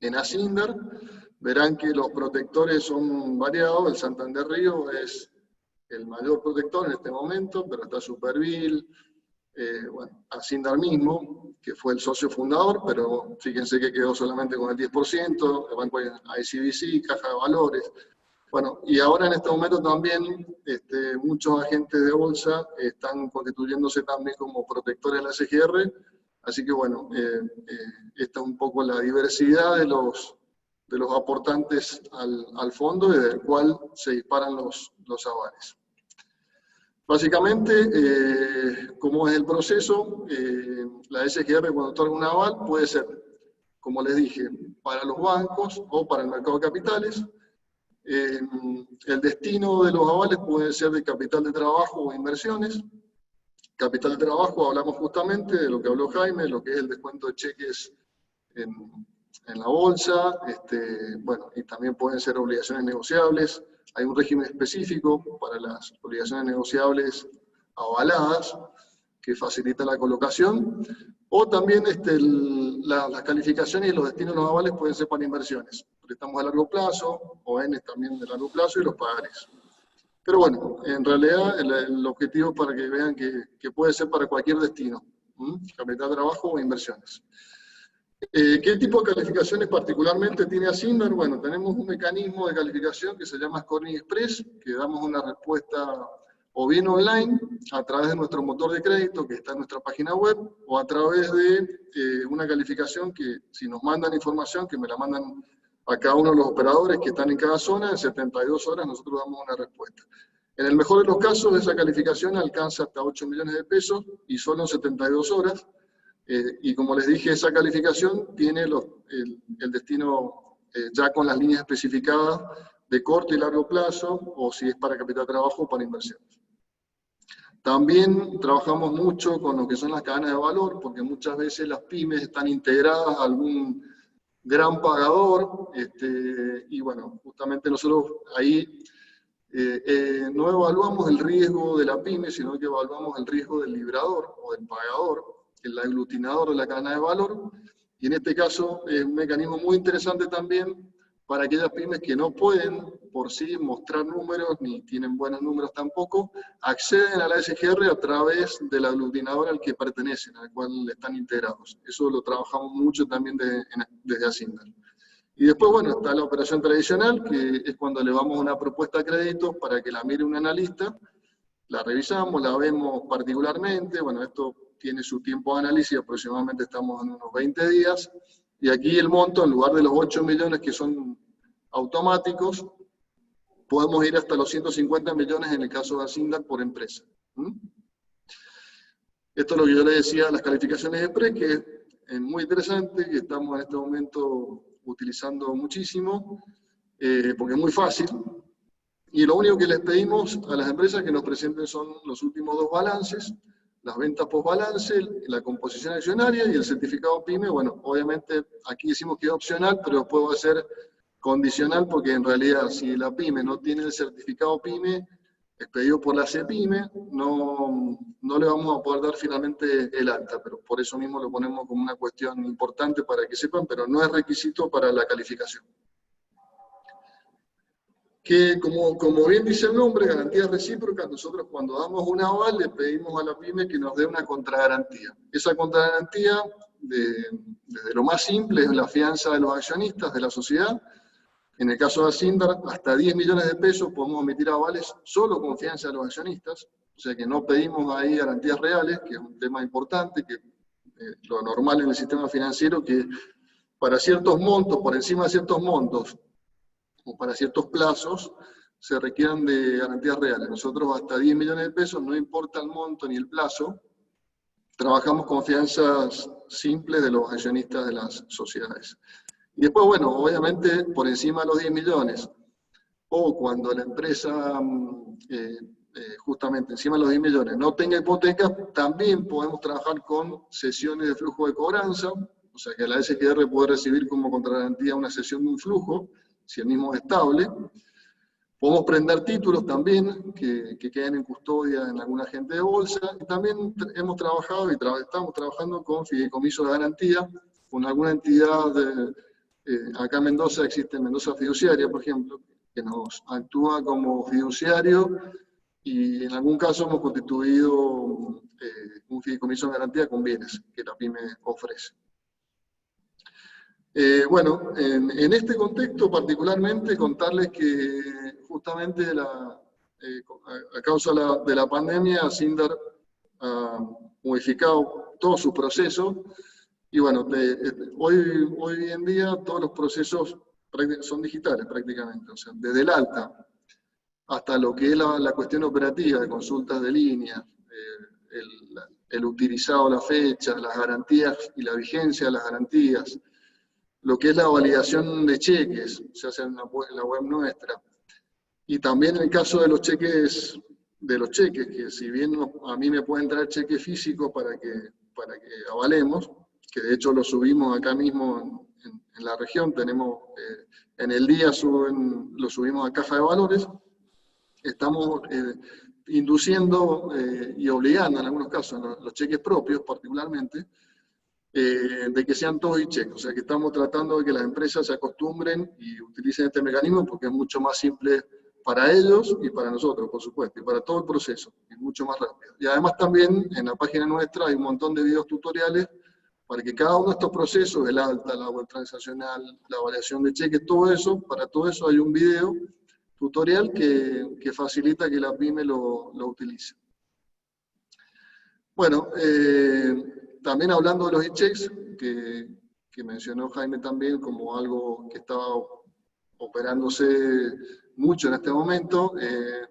En Asindar verán que los protectores son variados, el Santander Río es el mayor protector en este momento, pero está Supervil, bueno, Asindar mismo, que fue el socio fundador, pero fíjense que quedó solamente con el 10%, el banco ICBC, Caja de Valores. Bueno, y ahora en este momento también muchos agentes de bolsa están constituyéndose también como protectores de la SGR, así que bueno, esta es un poco la diversidad de los aportantes al fondo, desde el cual se disparan los avales. Básicamente, ¿cómo es el proceso? La SGR cuando otorga un aval puede ser, como les dije, para los bancos o para el mercado de capitales. El destino de los avales puede ser de capital de trabajo o inversiones. Capital de trabajo, hablamos justamente de lo que habló Jaime, lo que es el descuento de cheques en la bolsa, bueno, y también pueden ser obligaciones negociables. Hay un régimen específico para las obligaciones negociables avaladas que facilita la colocación, o también las calificaciones y los destinos de los avales pueden ser para inversiones, préstamos a largo plazo, ONs también de largo plazo y los pagares. Pero bueno, en realidad el objetivo es para que vean que puede ser para cualquier destino, capital de trabajo o inversiones. ¿Qué tipo de calificaciones particularmente tiene Asindar? Bueno, tenemos un mecanismo de calificación que se llama Scoring Express, que damos una respuesta o bien online, a través de nuestro motor de crédito que está en nuestra página web, o a través de una calificación que si nos mandan información, que me la mandan a cada uno de los operadores que están en cada zona, en 72 horas nosotros damos una respuesta. En el mejor de los casos, esa calificación alcanza hasta 8 millones de pesos y solo en 72 horas. Y como les dije, esa calificación tiene el destino ya con las líneas especificadas de corto y largo plazo, o si es para capital de trabajo o para inversiones. También trabajamos mucho con lo que son las cadenas de valor, porque muchas veces las pymes están integradas a algún gran pagador, y bueno, justamente nosotros ahí no evaluamos el riesgo de la pyme, sino que evaluamos el riesgo del librador o del pagador, el aglutinador de la cadena de valor, y en este caso es un mecanismo muy interesante también para aquellas pymes que no pueden por sí mostrar números, ni tienen buenos números tampoco, acceden a la SGR a través del aglutinador al que pertenecen, al cual están integrados. Eso lo trabajamos mucho también desde Asindar. Y después, bueno, está la operación tradicional, que es cuando le vamos una propuesta de crédito para que la mire un analista, la revisamos, la vemos particularmente, bueno, esto tiene su tiempo de análisis, aproximadamente estamos en unos 20 días, y aquí el monto, en lugar de los 8 millones que son automáticos, podemos ir hasta los 150 millones en el caso de Asindar por empresa. Esto es lo que yo le decía, las calificaciones de PRE, que es muy interesante, que estamos en este momento utilizando muchísimo, porque es muy fácil, y lo único que les pedimos a las empresas que nos presenten son los últimos 2 balances, las ventas post balance, la composición accionaria y el certificado PYME. Bueno, obviamente aquí decimos que es opcional, pero puedo hacer condicional porque en realidad si la PYME no tiene el certificado PYME expedido por la CEPYME, no le vamos a poder dar finalmente el alta, pero por eso mismo lo ponemos como una cuestión importante para que sepan, pero no es requisito para la calificación. Que como bien dice el nombre, garantías recíprocas, nosotros cuando damos un aval le pedimos a la PYME que nos dé una contragarantía. Esa contragarantía, desde lo más simple, es la fianza de los accionistas de la sociedad. En el caso de Asindar, hasta 10 millones de pesos podemos emitir avales solo con fianza de los accionistas, o sea que no pedimos ahí garantías reales, que es un tema importante, que lo normal en el sistema financiero, que para ciertos montos, por encima de ciertos montos, o para ciertos plazos, se requieran de garantías reales. Nosotros hasta 10 millones de pesos, no importa el monto ni el plazo, trabajamos con fianzas simples de los accionistas de las sociedades. Y después, bueno, obviamente por encima de los 10 millones, o cuando la empresa, justamente encima de los 10 millones, no tenga hipoteca, también podemos trabajar con cesiones de flujo de cobranza, o sea que la SGR puede recibir como contragarantía una cesión de un flujo, si el mismo es estable. Podemos prender títulos también, que queden en custodia en algún agente de bolsa, y también hemos trabajado y estamos trabajando con fideicomisos de garantía, con alguna entidad acá en Mendoza existe Mendoza Fiduciaria, por ejemplo, que nos actúa como fiduciario, y en algún caso hemos constituido un fideicomiso de garantía con bienes que la PYME ofrece. Bueno, en este contexto particularmente contarles que justamente a causa de la pandemia, Asindar ha modificado todos sus procesos y bueno, hoy en día todos los procesos son digitales prácticamente, o sea, desde el alta hasta lo que es la cuestión operativa de consultas de línea, el utilizado, la fecha, las garantías y la vigencia de las garantías, lo que es la validación de cheques, se hace en la web nuestra. Y también en el caso de los cheques, que si bien a mí me pueden traer cheques físicos para que avalemos, que de hecho lo subimos acá mismo en la región, tenemos, en el día lo subimos a Caja de Valores, estamos induciendo y obligando en algunos casos, los cheques propios particularmente, de que sean todos e-check, o sea que estamos tratando de que las empresas se acostumbren y utilicen este mecanismo porque es mucho más simple para ellos y para nosotros, por supuesto, y para todo el proceso, es mucho más rápido. Y además también en la página nuestra hay un montón de videos tutoriales para que cada uno de estos procesos, el alta, la web transaccional, la variación de cheques, todo eso, para todo eso hay un video tutorial que facilita que la PYME lo utilice. Bueno, también hablando de los e-checks, que mencionó Jaime también como algo que estaba operándose mucho en este momento,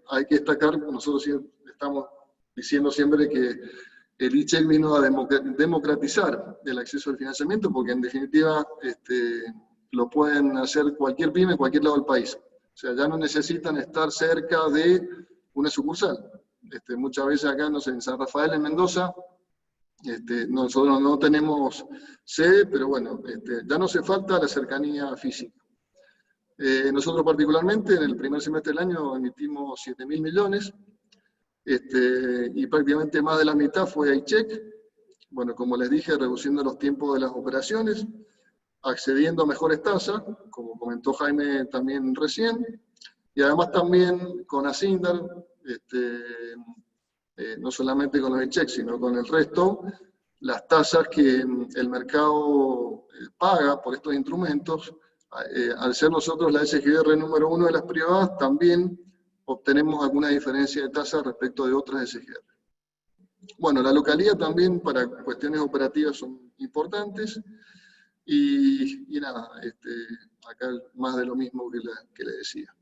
hay que destacar, nosotros estamos diciendo siempre que el e-check vino a democratizar el acceso al financiamiento, porque en definitiva lo pueden hacer cualquier PYME en cualquier lado del país. O sea, ya no necesitan estar cerca de una sucursal. Muchas veces acá, no sé, en San Rafael, en Mendoza, nosotros no tenemos sede, pero bueno, ya no hace falta la cercanía física. Nosotros particularmente en el primer semestre del año emitimos 7.000 millones, y prácticamente más de la mitad fue iCheck. Bueno, como les dije, reduciendo los tiempos de las operaciones, accediendo a mejores tasas, como comentó Jaime también recién, y además también con Asindar, no solamente con los e-checks, sino con el resto, las tasas que el mercado paga por estos instrumentos, al ser nosotros la SGR número 1 de las privadas, también obtenemos alguna diferencia de tasa respecto de otras SGR. Bueno, la localidad también para cuestiones operativas son importantes, y nada, acá más de lo mismo que le decía.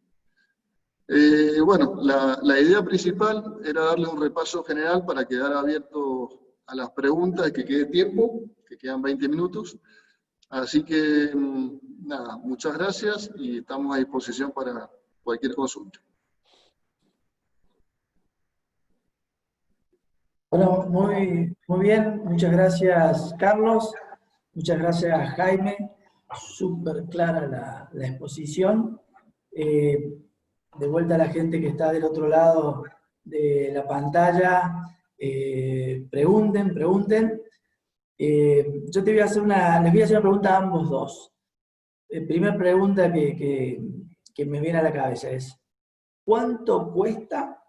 Bueno, la idea principal era darle un repaso general para quedar abierto a las preguntas, que quede tiempo, que quedan 20 minutos. Así que, nada, muchas gracias y estamos a disposición para cualquier consulta. Bueno, muy bien. Muchas gracias, Carlos. Muchas gracias, Jaime. Súper clara la exposición. De vuelta a la gente que está del otro lado de la pantalla, pregunten. Yo te voy a hacer les voy a hacer una pregunta a ambos dos. Primera pregunta que me viene a la cabeza es, ¿cuánto cuesta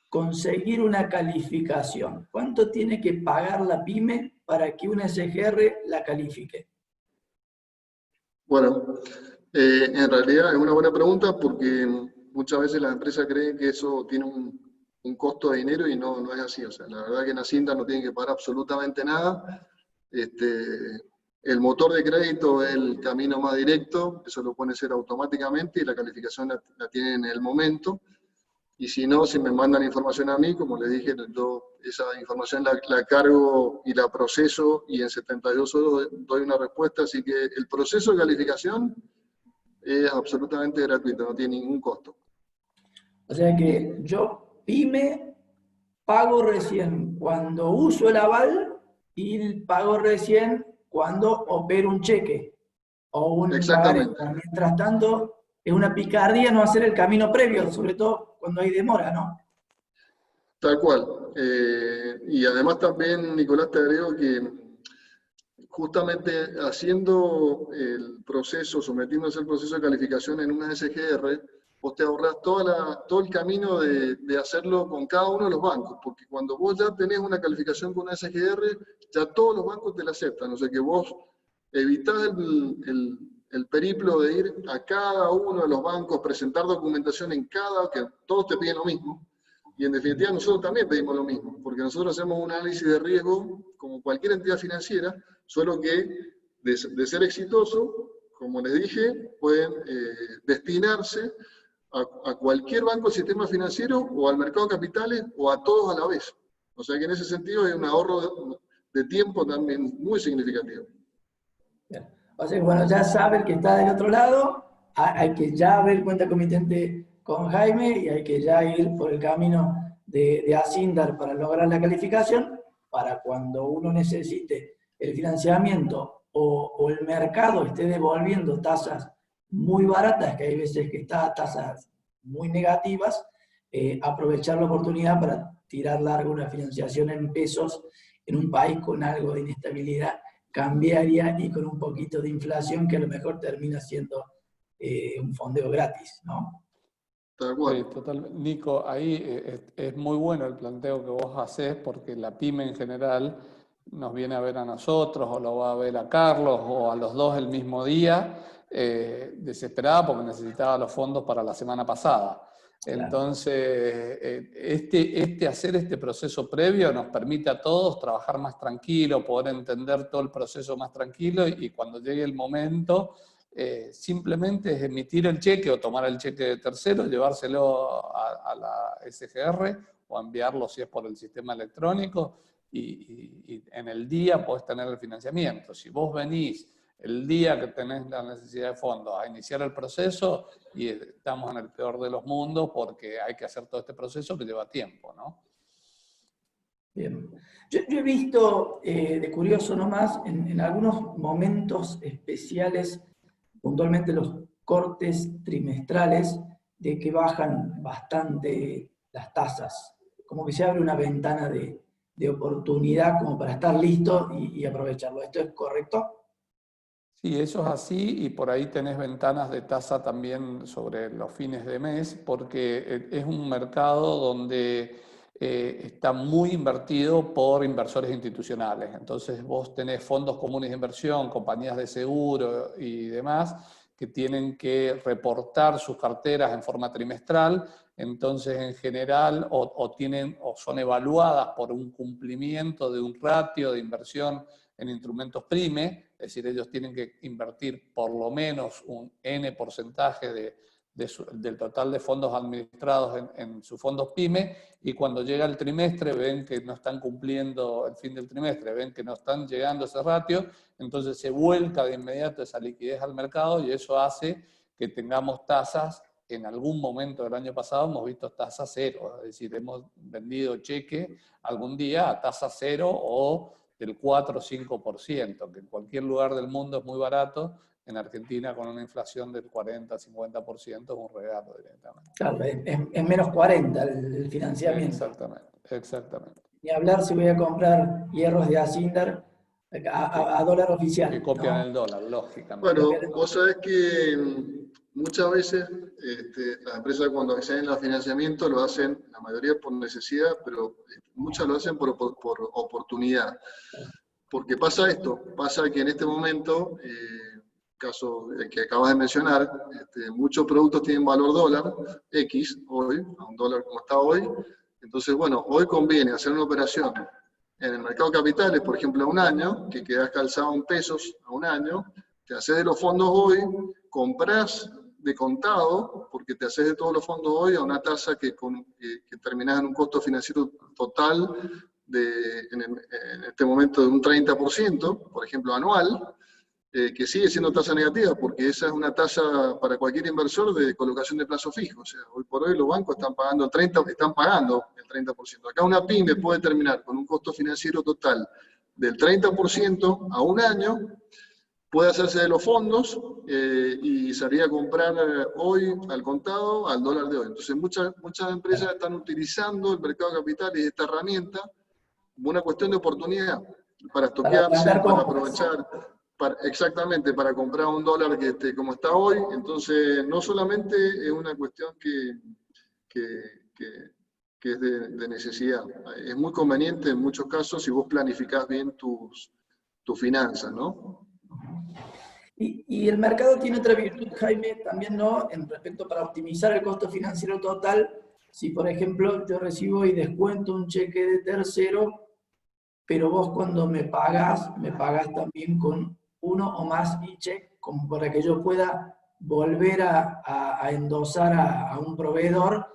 conseguir una calificación? ¿Cuánto tiene que pagar la pyme para que una SGR la califique? Bueno, en realidad es una buena pregunta porque muchas veces las empresas creen que eso tiene un costo de dinero y no es así. O sea, la verdad que en Hacienda no tienen que pagar absolutamente nada. El motor de crédito es el camino más directo, eso lo pueden hacer automáticamente y la calificación la tienen en el momento. Y si no, si me mandan información a mí, como les dije, yo esa información la cargo y la proceso y en 72 horas doy una respuesta. Así que el proceso de calificación es absolutamente gratuito, no tiene ningún costo. O sea que yo, pyme, pago recién cuando uso el aval y pago recién cuando opero un cheque o un pagaré. Exactamente, Mientras tanto, es una picardía no hacer el camino previo, sobre todo cuando hay demora, ¿no? tal cual. Y además también, Nicolás, te agrego que justamente haciendo el proceso, sometiéndose al proceso de calificación en una SGR, vos te ahorrás todo el camino de hacerlo con cada uno de los bancos, porque cuando vos ya tenés una calificación con una SGR, ya todos los bancos te la aceptan, o sea que vos evitás el periplo de ir a cada uno de los bancos, presentar documentación en que todos te piden lo mismo, y en definitiva nosotros también pedimos lo mismo, porque nosotros hacemos un análisis de riesgo como cualquier entidad financiera, solo que de ser exitoso, como les dije, pueden destinarse a cualquier banco del sistema financiero o al mercado de capitales o a todos a la vez. O sea que en ese sentido hay un ahorro de tiempo también muy significativo. Bien. O sea que bueno, ya sabe el que está del otro lado, hay que ya ver cuenta comitente con Jaime y hay que ya ir por el camino de Asindar para lograr la calificación, para cuando uno necesite el financiamiento o el mercado esté devolviendo tasas muy baratas, que hay veces que está a tasas muy negativas, aprovechar la oportunidad para tirar largo una financiación en pesos en un país con algo de inestabilidad cambiaria y con un poquito de inflación que a lo mejor termina siendo un fondeo gratis, ¿no? Tal Sí, cual. totalmente. Nico, ahí es muy bueno el planteo que vos haces porque la pyme en general nos viene a ver a nosotros o lo va a ver a Carlos o a los dos el mismo día, desesperada porque necesitaba los fondos para la semana pasada. Claro. Entonces, hacer este proceso previo nos permite a todos trabajar más tranquilo, poder entender todo el proceso más tranquilo y cuando llegue el momento simplemente es emitir el cheque o tomar el cheque de tercero, llevárselo a la SGR o enviarlo si es por el sistema electrónico y en el día podés tener el financiamiento. Si vos venís el día que tenés la necesidad de fondos a iniciar el proceso y estamos en el peor de los mundos porque hay que hacer todo este proceso que lleva tiempo, ¿no? Bien. Yo he visto, de curioso nomás, en algunos momentos especiales, puntualmente los cortes trimestrales, de que bajan bastante las tasas. Como que se abre una ventana de oportunidad como para estar listo y aprovecharlo. ¿Esto es correcto? Sí, eso es así y por ahí tenés ventanas de tasa también sobre los fines de mes porque es un mercado donde está muy invertido por inversores institucionales. Entonces vos tenés fondos comunes de inversión, compañías de seguro y demás que tienen que reportar sus carteras en forma trimestral. Entonces en general o son evaluadas por un cumplimiento de un ratio de inversión en instrumentos PRIME, es decir, ellos tienen que invertir por lo menos un N porcentaje del total de fondos administrados en sus fondos PYME, y cuando llega el trimestre ven que no están cumpliendo el fin del trimestre, ven que no están llegando a ese ratio, entonces se vuelca de inmediato esa liquidez al mercado y eso hace que tengamos tasas en algún momento del año pasado hemos visto tasa cero, es decir, hemos vendido cheque algún día a tasa cero o del 4 o 5%, que en cualquier lugar del mundo es muy barato. En Argentina, con una inflación del 40-50%, es un regalo directamente. Claro, es menos 40 el financiamiento. Exactamente, exactamente. Ni hablar si voy a comprar hierros de Asindar a dólar oficial. Que copian ¿no? el dólar, lógicamente. Bueno, vos sabés que muchas veces las empresas cuando acceden al financiamiento lo hacen, la mayoría por necesidad, pero muchas lo hacen por oportunidad. Porque pasa esto, pasa que en este momento, caso que acabas de mencionar, muchos productos tienen valor dólar, X, hoy, a un dólar como está hoy. Entonces, bueno, hoy conviene hacer una operación en el mercado de capitales, por ejemplo, a un año, que quedas calzado en pesos a un año, te haces de los fondos hoy, compras de contado, porque te haces de todos los fondos hoy a una tasa que terminás en un costo financiero total en este momento de un 30%, por ejemplo, anual, que sigue siendo tasa negativa, porque esa es una tasa para cualquier inversor de colocación de plazo fijo. O sea, hoy por hoy los bancos están pagando el 30%. Acá una pyme puede terminar con un costo financiero total del 30% a un año, puede hacerse de los fondos y salir a comprar hoy al contado al dólar de hoy. Entonces muchas empresas están utilizando el mercado de capitales y esta herramienta como una cuestión de oportunidad, para estoquearse, para aprovechar, exactamente, para comprar un dólar que esté como está hoy. Entonces no solamente es una cuestión que es de necesidad, es muy conveniente en muchos casos si vos planificás bien tus finanzas, ¿no? Y el mercado tiene otra virtud, Jaime, también, ¿no? En respecto para optimizar el costo financiero total, si por ejemplo yo recibo y descuento un cheque de tercero, pero vos cuando me pagas también con uno o más e-check, como para que yo pueda volver a endosar a un proveedor,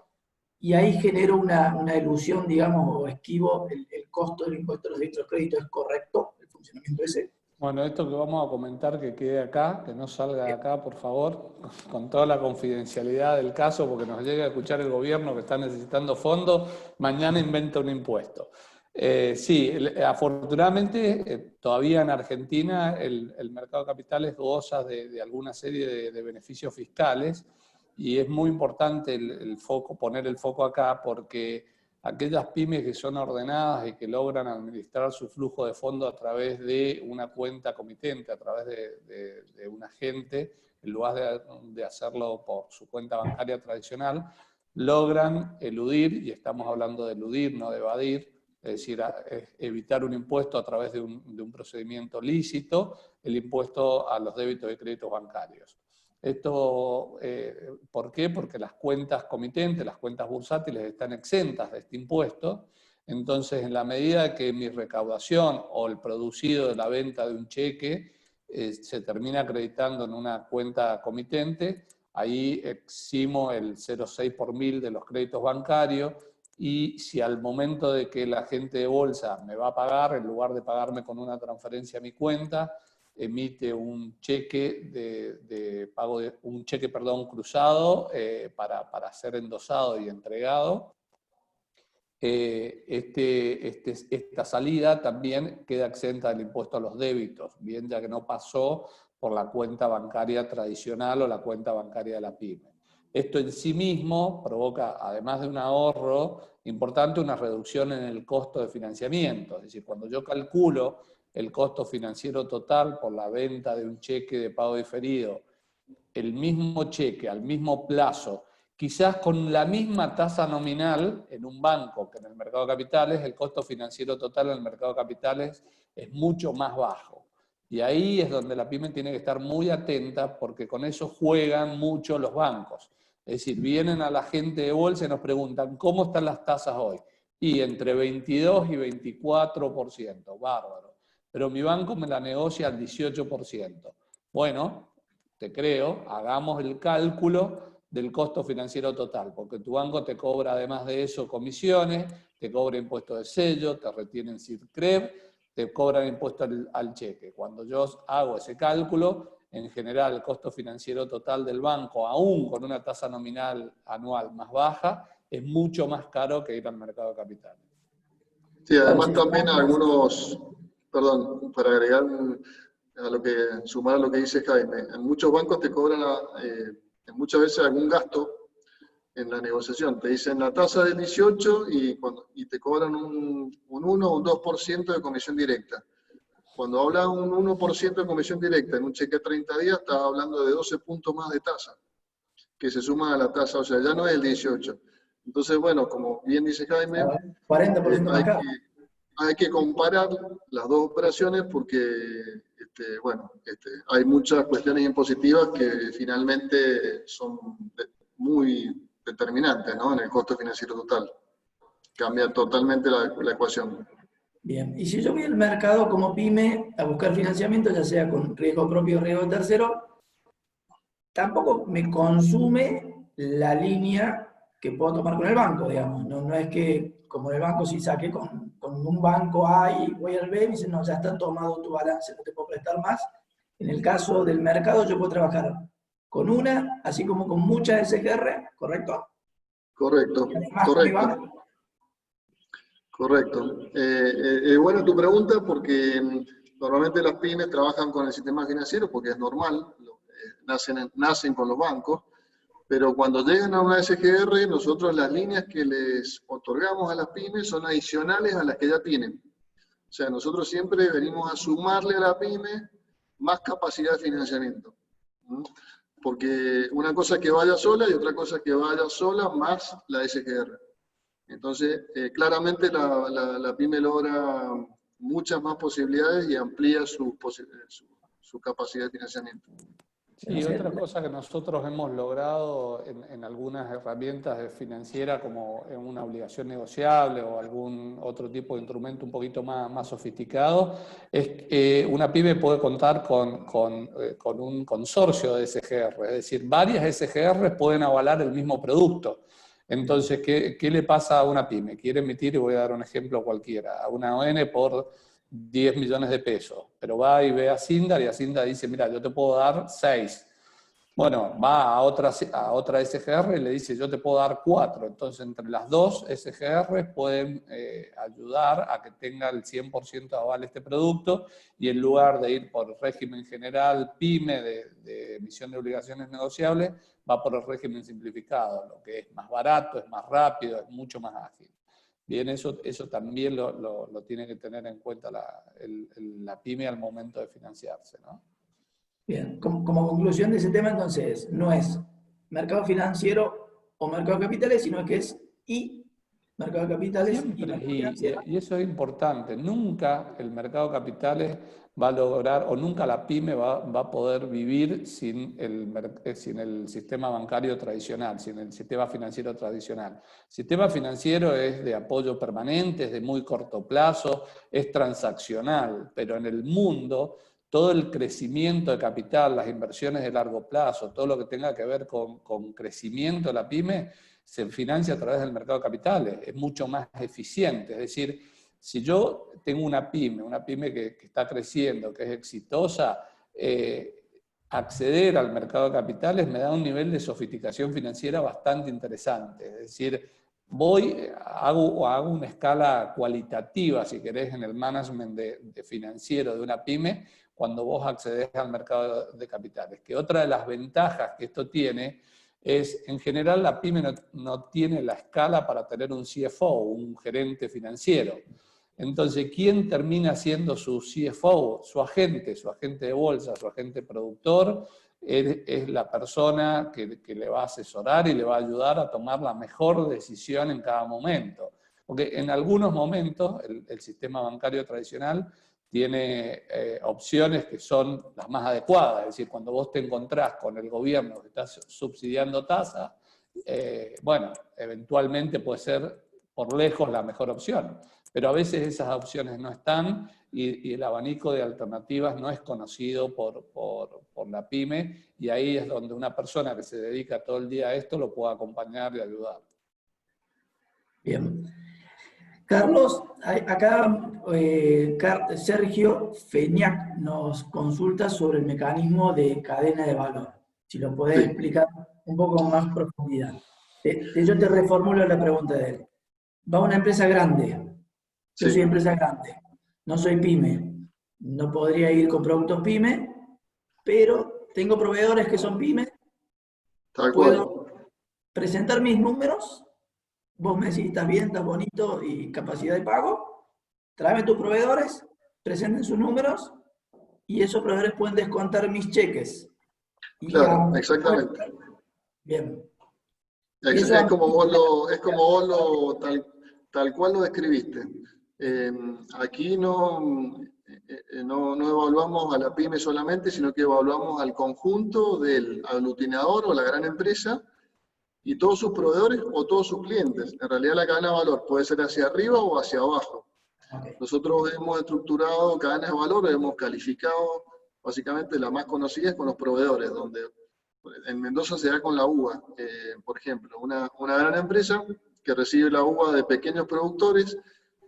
y ahí genero una ilusión, digamos, o esquivo el costo del impuesto a los derechos de crédito. ¿Es correcto el funcionamiento ese? Bueno, esto que vamos a comentar que quede acá, que no salga de acá, por favor, con toda la confidencialidad del caso, porque nos llega a escuchar el gobierno que está necesitando fondos, mañana inventa un impuesto. Sí, afortunadamente todavía en Argentina el mercado de capitales goza de alguna serie de beneficios fiscales y es muy importante poner el foco acá porque aquellas pymes que son ordenadas y que logran administrar su flujo de fondo a través de una cuenta comitente, a través de un agente, en lugar de hacerlo por su cuenta bancaria tradicional, logran eludir, y estamos hablando de eludir, no de evadir, es decir, evitar un impuesto a través de un procedimiento lícito, el impuesto a los débitos y créditos bancarios. Esto, ¿por qué? Porque las cuentas comitentes, las cuentas bursátiles están exentas de este impuesto. Entonces, en la medida que mi recaudación o el producido de la venta de un cheque se termina acreditando en una cuenta comitente, ahí eximo el 0,6 por mil de los créditos bancarios y si al momento de que el agente de bolsa me va a pagar, en lugar de pagarme con una transferencia a mi cuenta, emite un cheque cruzado para ser endosado y entregado. Esta salida también queda exenta del impuesto a los débitos, bien ya que no pasó por la cuenta bancaria tradicional o la cuenta bancaria de la pyme. Esto en sí mismo provoca, además de un ahorro importante, una reducción en el costo de financiamiento. Es decir, cuando yo calculo el costo financiero total por la venta de un cheque de pago diferido, el mismo cheque al mismo plazo, quizás con la misma tasa nominal en un banco que en el mercado de capitales, el costo financiero total en el mercado de capitales es mucho más bajo. Y ahí es donde la pyme tiene que estar muy atenta porque con eso juegan mucho los bancos. Es decir, vienen a la gente de bolsa y nos preguntan, ¿cómo están las tasas hoy? Y entre 22 y 24%, bárbaro. Pero mi banco me la negocia al 18%. Bueno, te creo, hagamos el cálculo del costo financiero total, porque tu banco te cobra además de eso comisiones, te cobra impuesto de sello, te retienen CIRCREV, te cobran impuesto al cheque. Cuando yo hago ese cálculo, en general el costo financiero total del banco, aún con una tasa nominal anual más baja, es mucho más caro que ir al mercado de capitales. Sí, además también algunos, perdón, para agregar sumar a lo que dice Jaime, en muchos bancos te cobran muchas veces algún gasto en la negociación. Te dicen la tasa del 18 y te cobran un 1 o un 2% de comisión directa. Cuando habla un 1% de comisión directa en un cheque a 30 días, estás hablando de 12 puntos más de tasa, que se suma a la tasa, o sea, ya no es el 18. Entonces, bueno, como bien dice Jaime, 40% más caro. hay que comparar las dos operaciones porque, hay muchas cuestiones impositivas que finalmente son muy determinantes, ¿no? En el costo financiero total. Cambia totalmente la ecuación. Bien, y si yo voy al mercado como pyme a buscar financiamiento, ya sea con riesgo propio o riesgo tercero, tampoco me consume la línea que puedo tomar con el banco, digamos. No es que, como en el banco, si saqué con un banco A y voy al B, me dicen, no, ya está tomado tu balance, no te puedo prestar más. En el caso del mercado, yo puedo trabajar con una, así como con muchas SGR, ¿correcto? Correcto, Y además con mi correcto. banco. Correcto. Buena tu pregunta porque normalmente las pymes trabajan con el sistema financiero porque es normal, nacen con los bancos, pero cuando llegan a una SGR, nosotros las líneas que les otorgamos a las pymes son adicionales a las que ya tienen. O sea, nosotros siempre venimos a sumarle a la pyme más capacidad de financiamiento. ¿Mm? Porque una cosa es que vaya sola y otra cosa es que vaya sola más la SGR. Entonces, claramente la pyme logra muchas más posibilidades y amplía su capacidad de financiamiento. Y otra cosa que nosotros hemos logrado en algunas herramientas de financiera, como en una obligación negociable o algún otro tipo de instrumento un poquito más sofisticado, es que una pyme puede contar con un consorcio de SGR, es decir, varias SGR pueden avalar el mismo producto. Entonces, ¿qué le pasa a una pyme? Quiere emitir, y voy a dar un ejemplo cualquiera, a una ON por 10 millones de pesos, pero va y ve a Sindar y a Sindar dice, mira, yo te puedo dar 6. Bueno, va a otra SGR y le dice, yo te puedo dar 4. Entonces, entre las dos SGR pueden ayudar a que tenga el 100% de aval este producto y en lugar de ir por régimen general PYME de emisión de obligaciones negociables, va por el régimen simplificado, lo que es más barato, es más rápido, es mucho más ágil. Bien, eso también lo tiene que tener en cuenta la pyme al momento de financiarse, ¿no? Bien, como conclusión de ese tema, entonces, no es mercado financiero o mercado de capitales, sino que es mercado de capitales y Siempre, mercado financiero. y eso es importante, nunca el mercado de capitales va a lograr, o nunca la pyme va a poder vivir sin el sistema bancario tradicional, sin el sistema financiero tradicional. El sistema financiero es de apoyo permanente, es de muy corto plazo, es transaccional, pero en el mundo todo el crecimiento de capital, las inversiones de largo plazo, todo lo que tenga que ver con crecimiento de la pyme, se financia a través del mercado de capitales, es mucho más eficiente. Es decir, si yo tengo una pyme que está creciendo, que es exitosa, acceder al mercado de capitales me da un nivel de sofisticación financiera bastante interesante. Es decir, hago una escala cualitativa, si querés, en el management de financiero de una pyme, cuando vos accedes al mercado de capitales. Que otra de las ventajas que esto tiene es, en general, la pyme no tiene la escala para tener un CFO, un gerente financiero. Entonces, ¿quién termina siendo su CFO? Su agente de bolsa, su agente productor, es la persona que le va a asesorar y le va a ayudar a tomar la mejor decisión en cada momento. Porque en algunos momentos el sistema bancario tradicional tiene opciones que son las más adecuadas. Es decir, cuando vos te encontrás con el gobierno que está subsidiando tasa, bueno, eventualmente puede ser por lejos la mejor opción. Pero a veces esas opciones no están y el abanico de alternativas no es conocido por la pyme y ahí es donde una persona que se dedica todo el día a esto lo puede acompañar y ayudar. Bien. Carlos, acá Sergio Feñac nos consulta sobre el mecanismo de cadena de valor. Si lo podés Sí, explicar un poco con más profundidad. Yo te reformulo la pregunta de él. Va una empresa grande. Yo soy sí, empresa grande. No soy pyme. No podría ir con productos pyme, pero tengo proveedores que son pyme. tal cual. Puedo presentar mis números. Vos me decís, estás bien, estás bonito y capacidad de pago. Tráeme tus proveedores, presenten sus números y esos proveedores pueden descontar mis cheques. Y Claro, exactamente. bien. Y Es, eso es como vos tal cual lo describiste. Aquí no evaluamos a la pyme solamente, sino que evaluamos al conjunto del aglutinador o la gran empresa y todos sus proveedores o todos sus clientes. En realidad la cadena de valor puede ser hacia arriba o hacia abajo. okay. Nosotros hemos estructurado cadenas de valor, hemos calificado, básicamente la más conocida es con los proveedores, donde en Mendoza se da con la uva, por ejemplo, una gran empresa que recibe la uva de pequeños productores,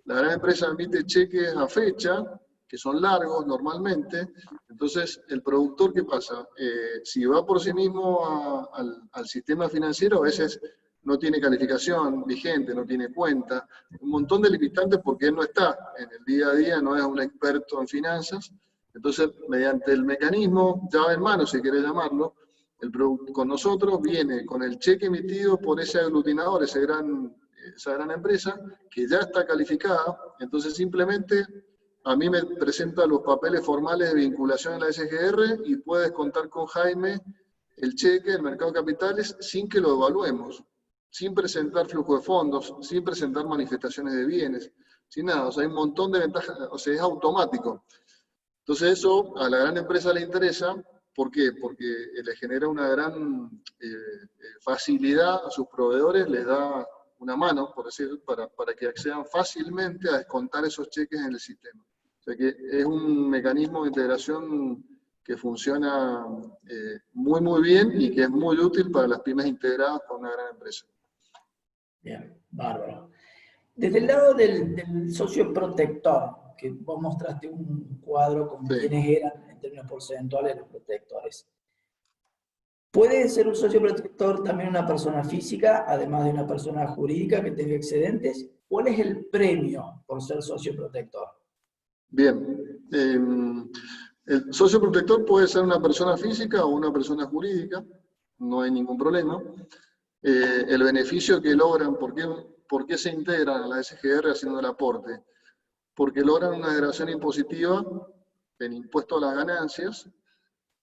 la gran empresa emite cheques a fecha, que son largos normalmente, entonces el productor, ¿qué pasa? Si va por sí mismo al sistema financiero, a veces no tiene calificación vigente, no tiene cuenta, un montón de limitantes porque él no está en el día a día, no es un experto en finanzas, entonces mediante el mecanismo, llave en mano si quiere llamarlo, el producto con nosotros viene con el cheque emitido por ese aglutinador, esa gran empresa, que ya está calificada, entonces simplemente a mí me presenta los papeles formales de vinculación en la SGR y puedes contar con Jaime el cheque del mercado de capitales sin que lo evaluemos, sin presentar flujo de fondos, sin presentar manifestaciones de bienes, sin nada. O sea, hay un montón de ventajas, o sea, es automático. Entonces eso a la gran empresa le interesa. ¿Por qué? Porque le genera una gran facilidad a sus proveedores, les da una mano, por decir, para que accedan fácilmente a descontar esos cheques en el sistema. O sea que es un mecanismo de integración que funciona muy, muy bien y que es muy útil para las pymes integradas con una gran empresa. Bien, bárbaro. Desde el lado del socio protector, que vos mostraste un cuadro con Sí. quiénes eran en términos porcentuales los protectores. ¿Puede ser un socio protector también una persona física, además de una persona jurídica que tenga excedentes? ¿Cuál es el premio por ser socio protector? Bien. El socio protector puede ser una persona física o una persona jurídica, no hay ningún problema. El beneficio que logran, ¿por qué se integran a la SGR haciendo el aporte? Porque logran una degradación impositiva en impuesto a las ganancias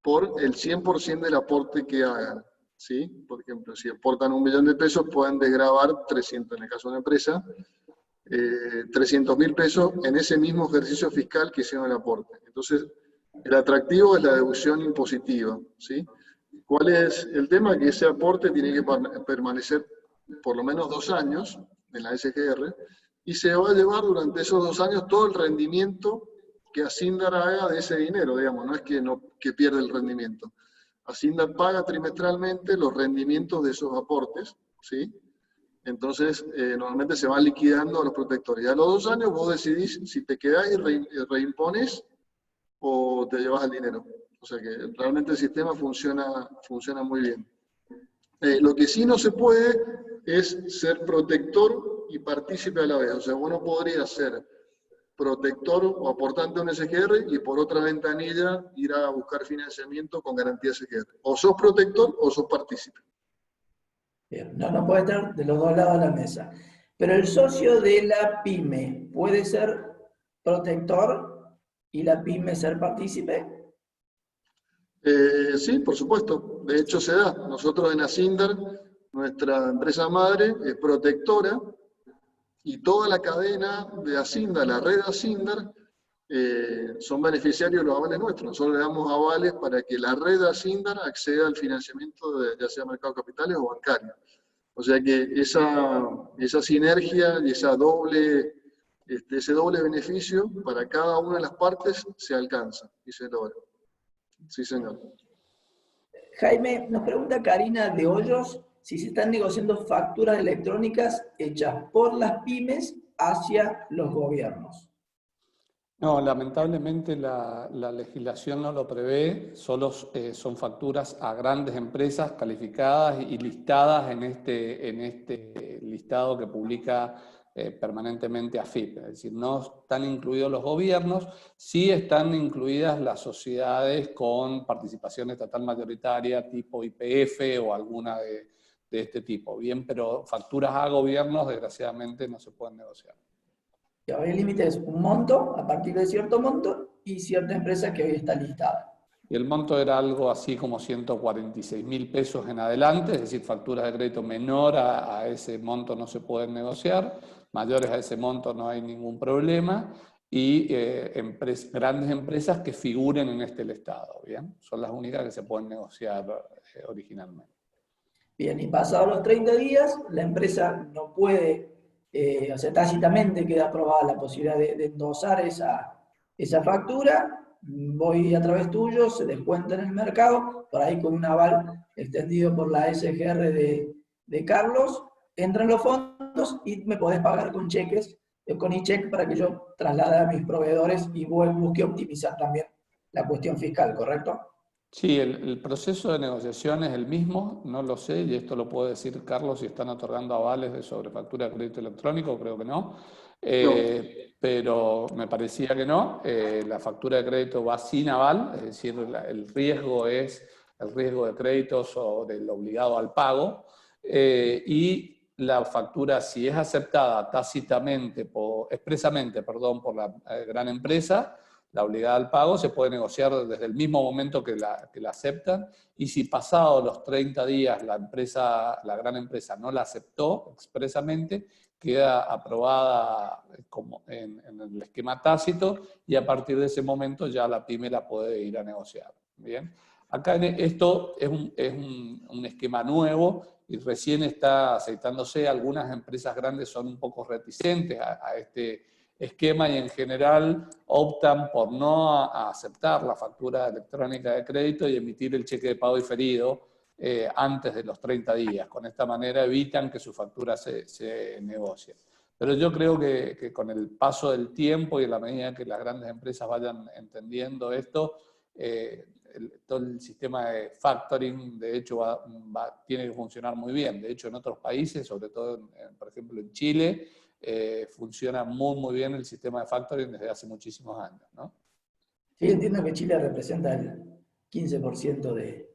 por el 100% del aporte que hagan. ¿Sí? Por ejemplo, si aportan 1 millón de pesos, pueden desgravar 300, en el caso de una empresa, 300.000 pesos en ese mismo ejercicio fiscal que hicieron el aporte. Entonces, el atractivo es la deducción impositiva. ¿Sí? ¿Cuál es el tema? Que ese aporte tiene que permanecer por lo menos 2 años en la SGR y se va a llevar durante esos 2 años todo el rendimiento que Hacienda haga de ese dinero, digamos, no es que pierde el rendimiento. Hacienda paga trimestralmente los rendimientos de esos aportes, ¿sí? Entonces, normalmente se van liquidando a los protectores. Y a los 2 años vos decidís si te quedás y reimpones o te llevas el dinero. O sea que realmente el sistema funciona muy bien. Lo que sí no se puede es ser protector y partícipe a la vez. O sea, uno podría ser protector o aportante a un SGR y por otra ventanilla ir a buscar financiamiento con garantía SGR. O sos protector o sos partícipe. Bien, no puede estar de los dos lados de la mesa. Pero el socio de la pyme puede ser protector y la pyme ser partícipe. Sí, por supuesto. De hecho se da. Nosotros en Asindar, nuestra empresa madre, es protectora y toda la cadena de Asindar, la red Asindar, son beneficiarios de los avales nuestros. Nosotros le damos avales para que la red Asindar acceda al financiamiento de ya sea mercado de capitales o bancario. O sea que esa sinergia y ese doble beneficio para cada una de las partes se alcanza y se logra. Sí, señor. Jaime, nos pregunta Karina de Hoyos si se están negociando facturas electrónicas hechas por las pymes hacia los gobiernos. No, lamentablemente la legislación no lo prevé, solo son facturas a grandes empresas calificadas y listadas en este listado que publica permanentemente AFIP. Es decir, no están incluidos los gobiernos, sí están incluidas las sociedades con participación estatal mayoritaria tipo YPF o alguna de este tipo. Bien, pero facturas a gobiernos desgraciadamente no se pueden negociar. Y ahora el límite es un monto, a partir de cierto monto, y cierta empresa que hoy está listada. Y el monto era algo así como 146.000 pesos en adelante, es decir, facturas de crédito menor a ese monto no se pueden negociar, mayores a ese monto no hay ningún problema, y grandes empresas que figuren en este listado, ¿bien? Son las únicas que se pueden negociar originalmente. Bien, y pasados los 30 días, la empresa no puede, o sea, tácitamente queda aprobada la posibilidad de endosar esa factura, voy a través tuyo, se descuenta en el mercado, por ahí con un aval extendido por la SGR de Carlos, entran los fondos y me podés pagar con cheques, con e-check para que yo traslade a mis proveedores y busque optimizar también la cuestión fiscal, ¿correcto? Sí, el proceso de negociación es el mismo, no lo sé, y esto lo puede decir Carlos si están otorgando avales de sobrefactura de crédito electrónico, creo que no, pero me parecía que no. La factura de crédito va sin aval, es decir, el riesgo es el riesgo de créditos o del obligado al pago, y la factura, si es aceptada tácitamente, expresamente, perdón, por la gran empresa, la obligada al pago, se puede negociar desde el mismo momento que la aceptan, y si pasados los 30 días la gran empresa no la aceptó expresamente, queda aprobada como en el esquema tácito, y a partir de ese momento ya la pyme la puede ir a negociar. ¿Bien? Acá esto es un esquema nuevo y recién está aceitándose. Algunas empresas grandes son un poco reticentes a este esquema y en general optan por no aceptar la factura electrónica de crédito y emitir el cheque de pago diferido antes de los 30 días. Con esta manera evitan que su factura se negocie. Pero yo creo que con el paso del tiempo y en la medida que las grandes empresas vayan entendiendo esto, todo el sistema de factoring, de hecho, tiene que funcionar muy bien. De hecho, en otros países, sobre todo, por ejemplo, en Chile, funciona muy bien el sistema de factoring desde hace muchísimos años, ¿no? Sí, entiendo que Chile representa el 15% de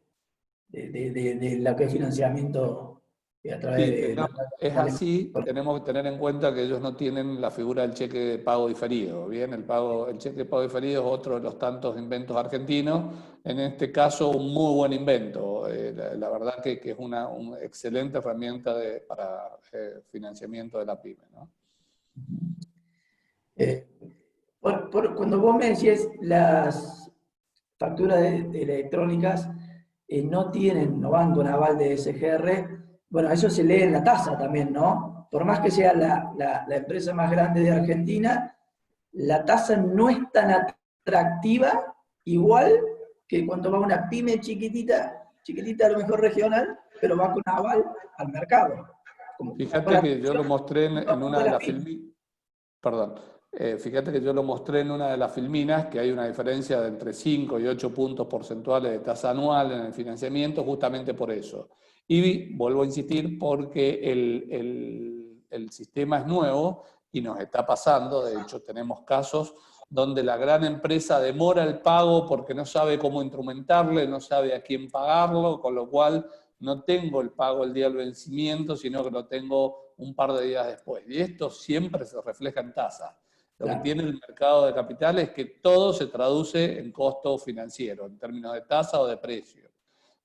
lo que es financiamiento a través de... Es así, tenemos que tener en cuenta que ellos no tienen la figura del cheque de pago diferido, ¿bien? El cheque de pago diferido es otro de los tantos inventos argentinos, en este caso un muy buen invento, la verdad que es una excelente herramienta para financiamiento de la pyme, ¿no? Cuando vos me decís las facturas electrónicas no van con aval de SGR, bueno, eso se lee en la tasa también, ¿no? Por más que sea la empresa más grande de Argentina, la tasa no es tan atractiva, igual que cuando va una pyme chiquitita a lo mejor regional, pero va con aval al mercado. Fíjate que yo lo mostré en una de las filminas, perdón, fíjate que yo lo mostré en una de las filminas, que hay una diferencia de entre 5 y 8 puntos porcentuales de tasa anual en el financiamiento, justamente por eso. Y vuelvo a insistir porque el sistema es nuevo y nos está pasando, de hecho tenemos casos donde la gran empresa demora el pago porque no sabe cómo instrumentarle, no sabe a quién pagarlo, con lo cual no tengo el pago el día del vencimiento, sino que lo tengo un par de días después. Y esto siempre se refleja en tasa. Lo que tiene el mercado de capitales es que todo se traduce en costo financiero, en términos de tasa o de precio.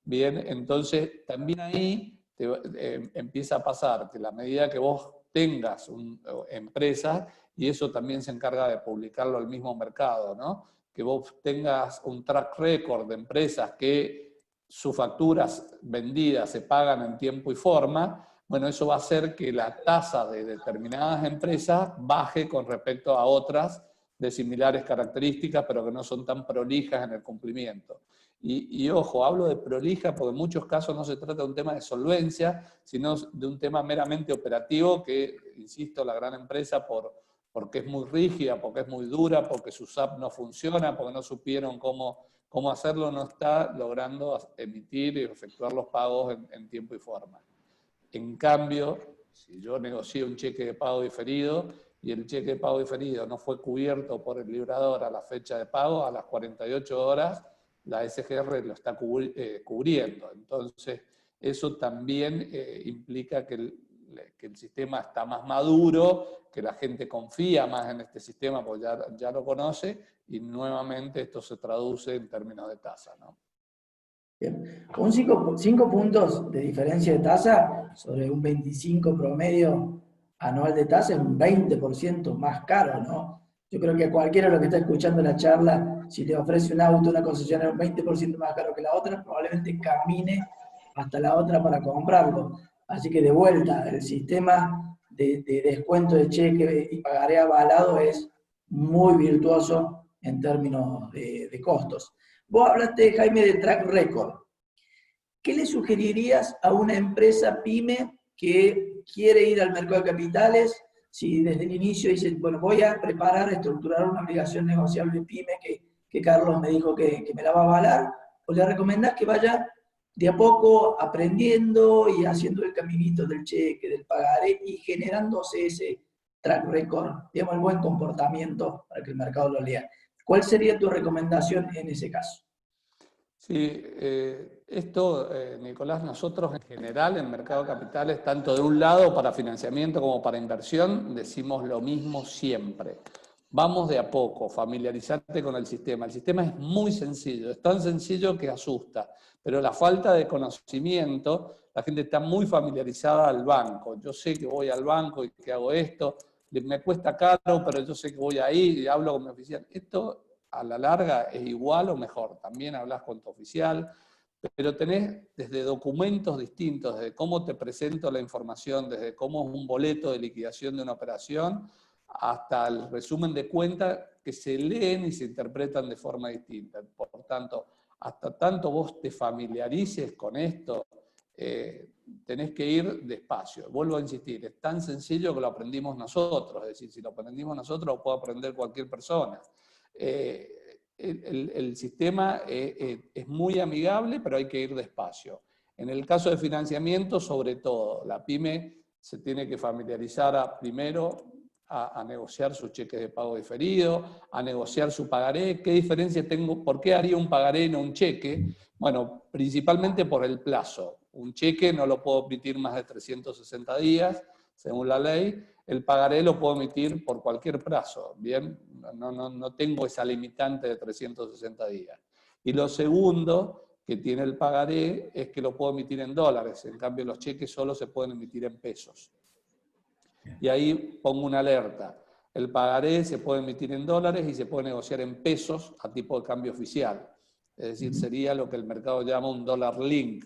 Bien, entonces también ahí empieza a pasar que la medida que vos tengas empresas, y eso también se encarga de publicarlo al mismo mercado, ¿no? Que vos tengas un track record de empresas que sus facturas vendidas se pagan en tiempo y forma, bueno, eso va a hacer que la tasa de determinadas empresas baje con respecto a otras de similares características, pero que no son tan prolijas en el cumplimiento. Y ojo, hablo de prolija porque en muchos casos no se trata de un tema de solvencia, sino de un tema meramente operativo que, insisto, la gran empresa porque es muy rígida, porque es muy dura, porque su SAP no funciona, porque no supieron cómo hacerlo, no está logrando emitir y efectuar los pagos en tiempo y forma. En cambio, si yo negocio un cheque de pago diferido y el cheque de pago diferido no fue cubierto por el librador a la fecha de pago, a las 48 horas, la SGR lo está cubriendo. Entonces, eso también implica que el sistema está más maduro, que la gente confía más en este sistema porque ya lo conoce, y nuevamente esto se traduce en términos de tasa, ¿no? Bien. Con 5 puntos de diferencia de tasa sobre un 25 promedio anual de tasa es un 20% más caro, ¿no? Yo creo que cualquiera de los que está escuchando la charla, si te ofrece un auto, una concesionaria un 20% más caro que la otra, probablemente camine hasta la otra para comprarlo. Así que de vuelta, el sistema de descuento de cheque y pagaré avalado es muy virtuoso en términos de costos. Vos hablaste, Jaime, de track record. ¿Qué le sugerirías a una empresa pyme que quiere ir al mercado de capitales? Si desde el inicio dice, bueno, voy a preparar, estructurar una obligación negociable pyme que Carlos me dijo que me la va a avalar, o le recomendás que vaya de a poco aprendiendo y haciendo el caminito del cheque, del pagaré y generándose ese track record, digamos, el buen comportamiento para que el mercado lo lea? ¿Cuál sería tu recomendación en ese caso? Sí, Nicolás, nosotros en general en mercado de capitales, tanto de un lado para financiamiento como para inversión, decimos lo mismo siempre. Vamos de a poco, familiarizarte con el sistema. El sistema es muy sencillo, es tan sencillo que asusta, pero la falta de conocimiento, la gente está muy familiarizada al banco. Yo sé que voy al banco y que hago esto, me cuesta caro, pero yo sé que voy ahí y hablo con mi oficial. Esto a la larga es igual o mejor. También hablas con tu oficial, pero tenés desde documentos distintos, desde cómo te presento la información, desde cómo es un boleto de liquidación de una operación, hasta el resumen de cuentas que se leen y se interpretan de forma distinta. Por tanto, hasta tanto vos te familiarices con esto, tenés que ir despacio. Vuelvo a insistir, es tan sencillo que lo aprendimos nosotros, es decir, si lo aprendimos nosotros lo puede aprender cualquier persona. El sistema es muy amigable, pero hay que ir despacio. En el caso de financiamiento, sobre todo, la pyme se tiene que familiarizar primero a negociar sus cheques de pago diferido, a negociar su pagaré. ¿Qué diferencia tengo? ¿Por qué haría un pagaré y no un cheque? Bueno, principalmente por el plazo. Un cheque no lo puedo emitir más de 360 días, según la ley. El pagaré lo puedo emitir por cualquier plazo, ¿bien? No tengo esa limitante de 360 días. Y lo segundo que tiene el pagaré es que lo puedo emitir en dólares. En cambio, los cheques solo se pueden emitir en pesos. Y ahí pongo una alerta. El pagaré se puede emitir en dólares y se puede negociar en pesos a tipo de cambio oficial. Es decir, sería lo que el mercado llama un dólar link.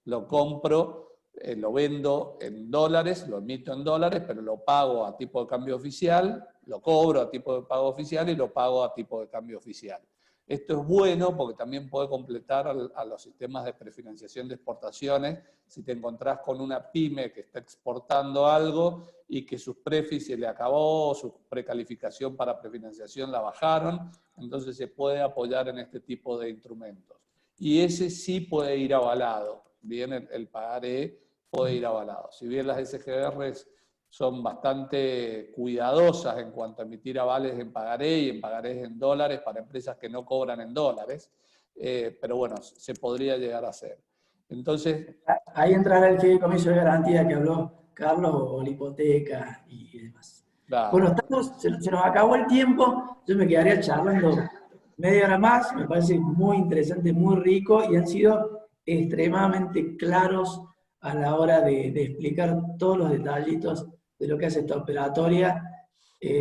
Lo compro, lo vendo en dólares, lo emito en dólares, pero lo pago a tipo de cambio oficial, lo cobro a tipo de pago oficial y lo pago a tipo de cambio oficial. Esto es bueno porque también puede completar a los sistemas de prefinanciación de exportaciones. Si te encontrás con una pyme que está exportando algo y que sus prefi se le acabó, su precalificación para prefinanciación la bajaron, entonces se puede apoyar en este tipo de instrumentos. Y ese sí puede ir avalado. Bien, el pagaré puede ir avalado. Si bien las SGRs son bastante cuidadosas en cuanto a emitir avales en pagaré y en pagarés en dólares para empresas que no cobran en dólares, pero bueno, se podría llegar a hacer. Entonces, ahí entrará el fideicomiso de garantía que habló Carlos, o la hipoteca y demás. claro. Bueno, se nos acabó el tiempo, yo me quedaría charlando media hora más, me parece muy interesante, muy rico, y han sido extremadamente claros a la hora de explicar todos los detallitos de lo que hace esta operatoria.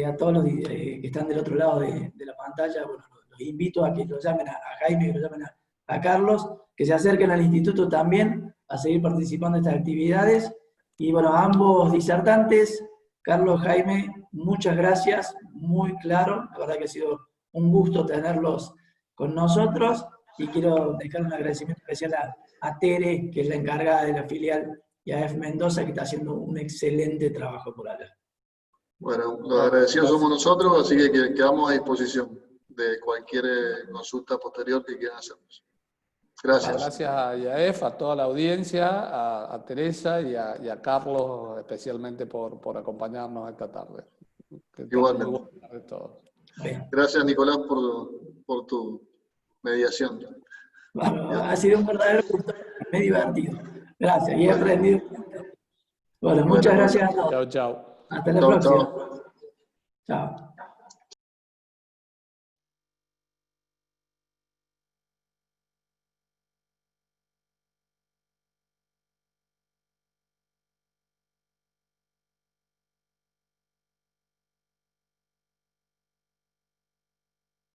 A todos los que están del otro lado de la pantalla, bueno, los invito a que lo llamen a Jaime, que lo llamen a Carlos, que se acerquen al instituto también a seguir participando en estas actividades. Y bueno, a ambos disertantes, Carlos, Jaime, muchas gracias, muy claro, la verdad que ha sido un gusto tenerlos con nosotros. y quiero dejar un agradecimiento especial a Tere, que es la encargada de la filial, y a F. Mendoza, que está haciendo un excelente trabajo por allá. Bueno, los agradecidos somos nosotros, así que quedamos a disposición de cualquier consulta posterior que quieran hacernos. Gracias. Gracias a IAEF, a toda la audiencia, a Teresa y a Carlos especialmente por acompañarnos esta tarde. Igualmente. Muy buenas tardes a todos. Bien. Gracias, Nicolás, por tu mediación. Bueno, ha sido un verdadero gusto, me he divertido. Gracias, y he aprendido. Bueno, muchas gracias a todos. Chao, chao. Hasta la Chao, próxima. chao. Chao.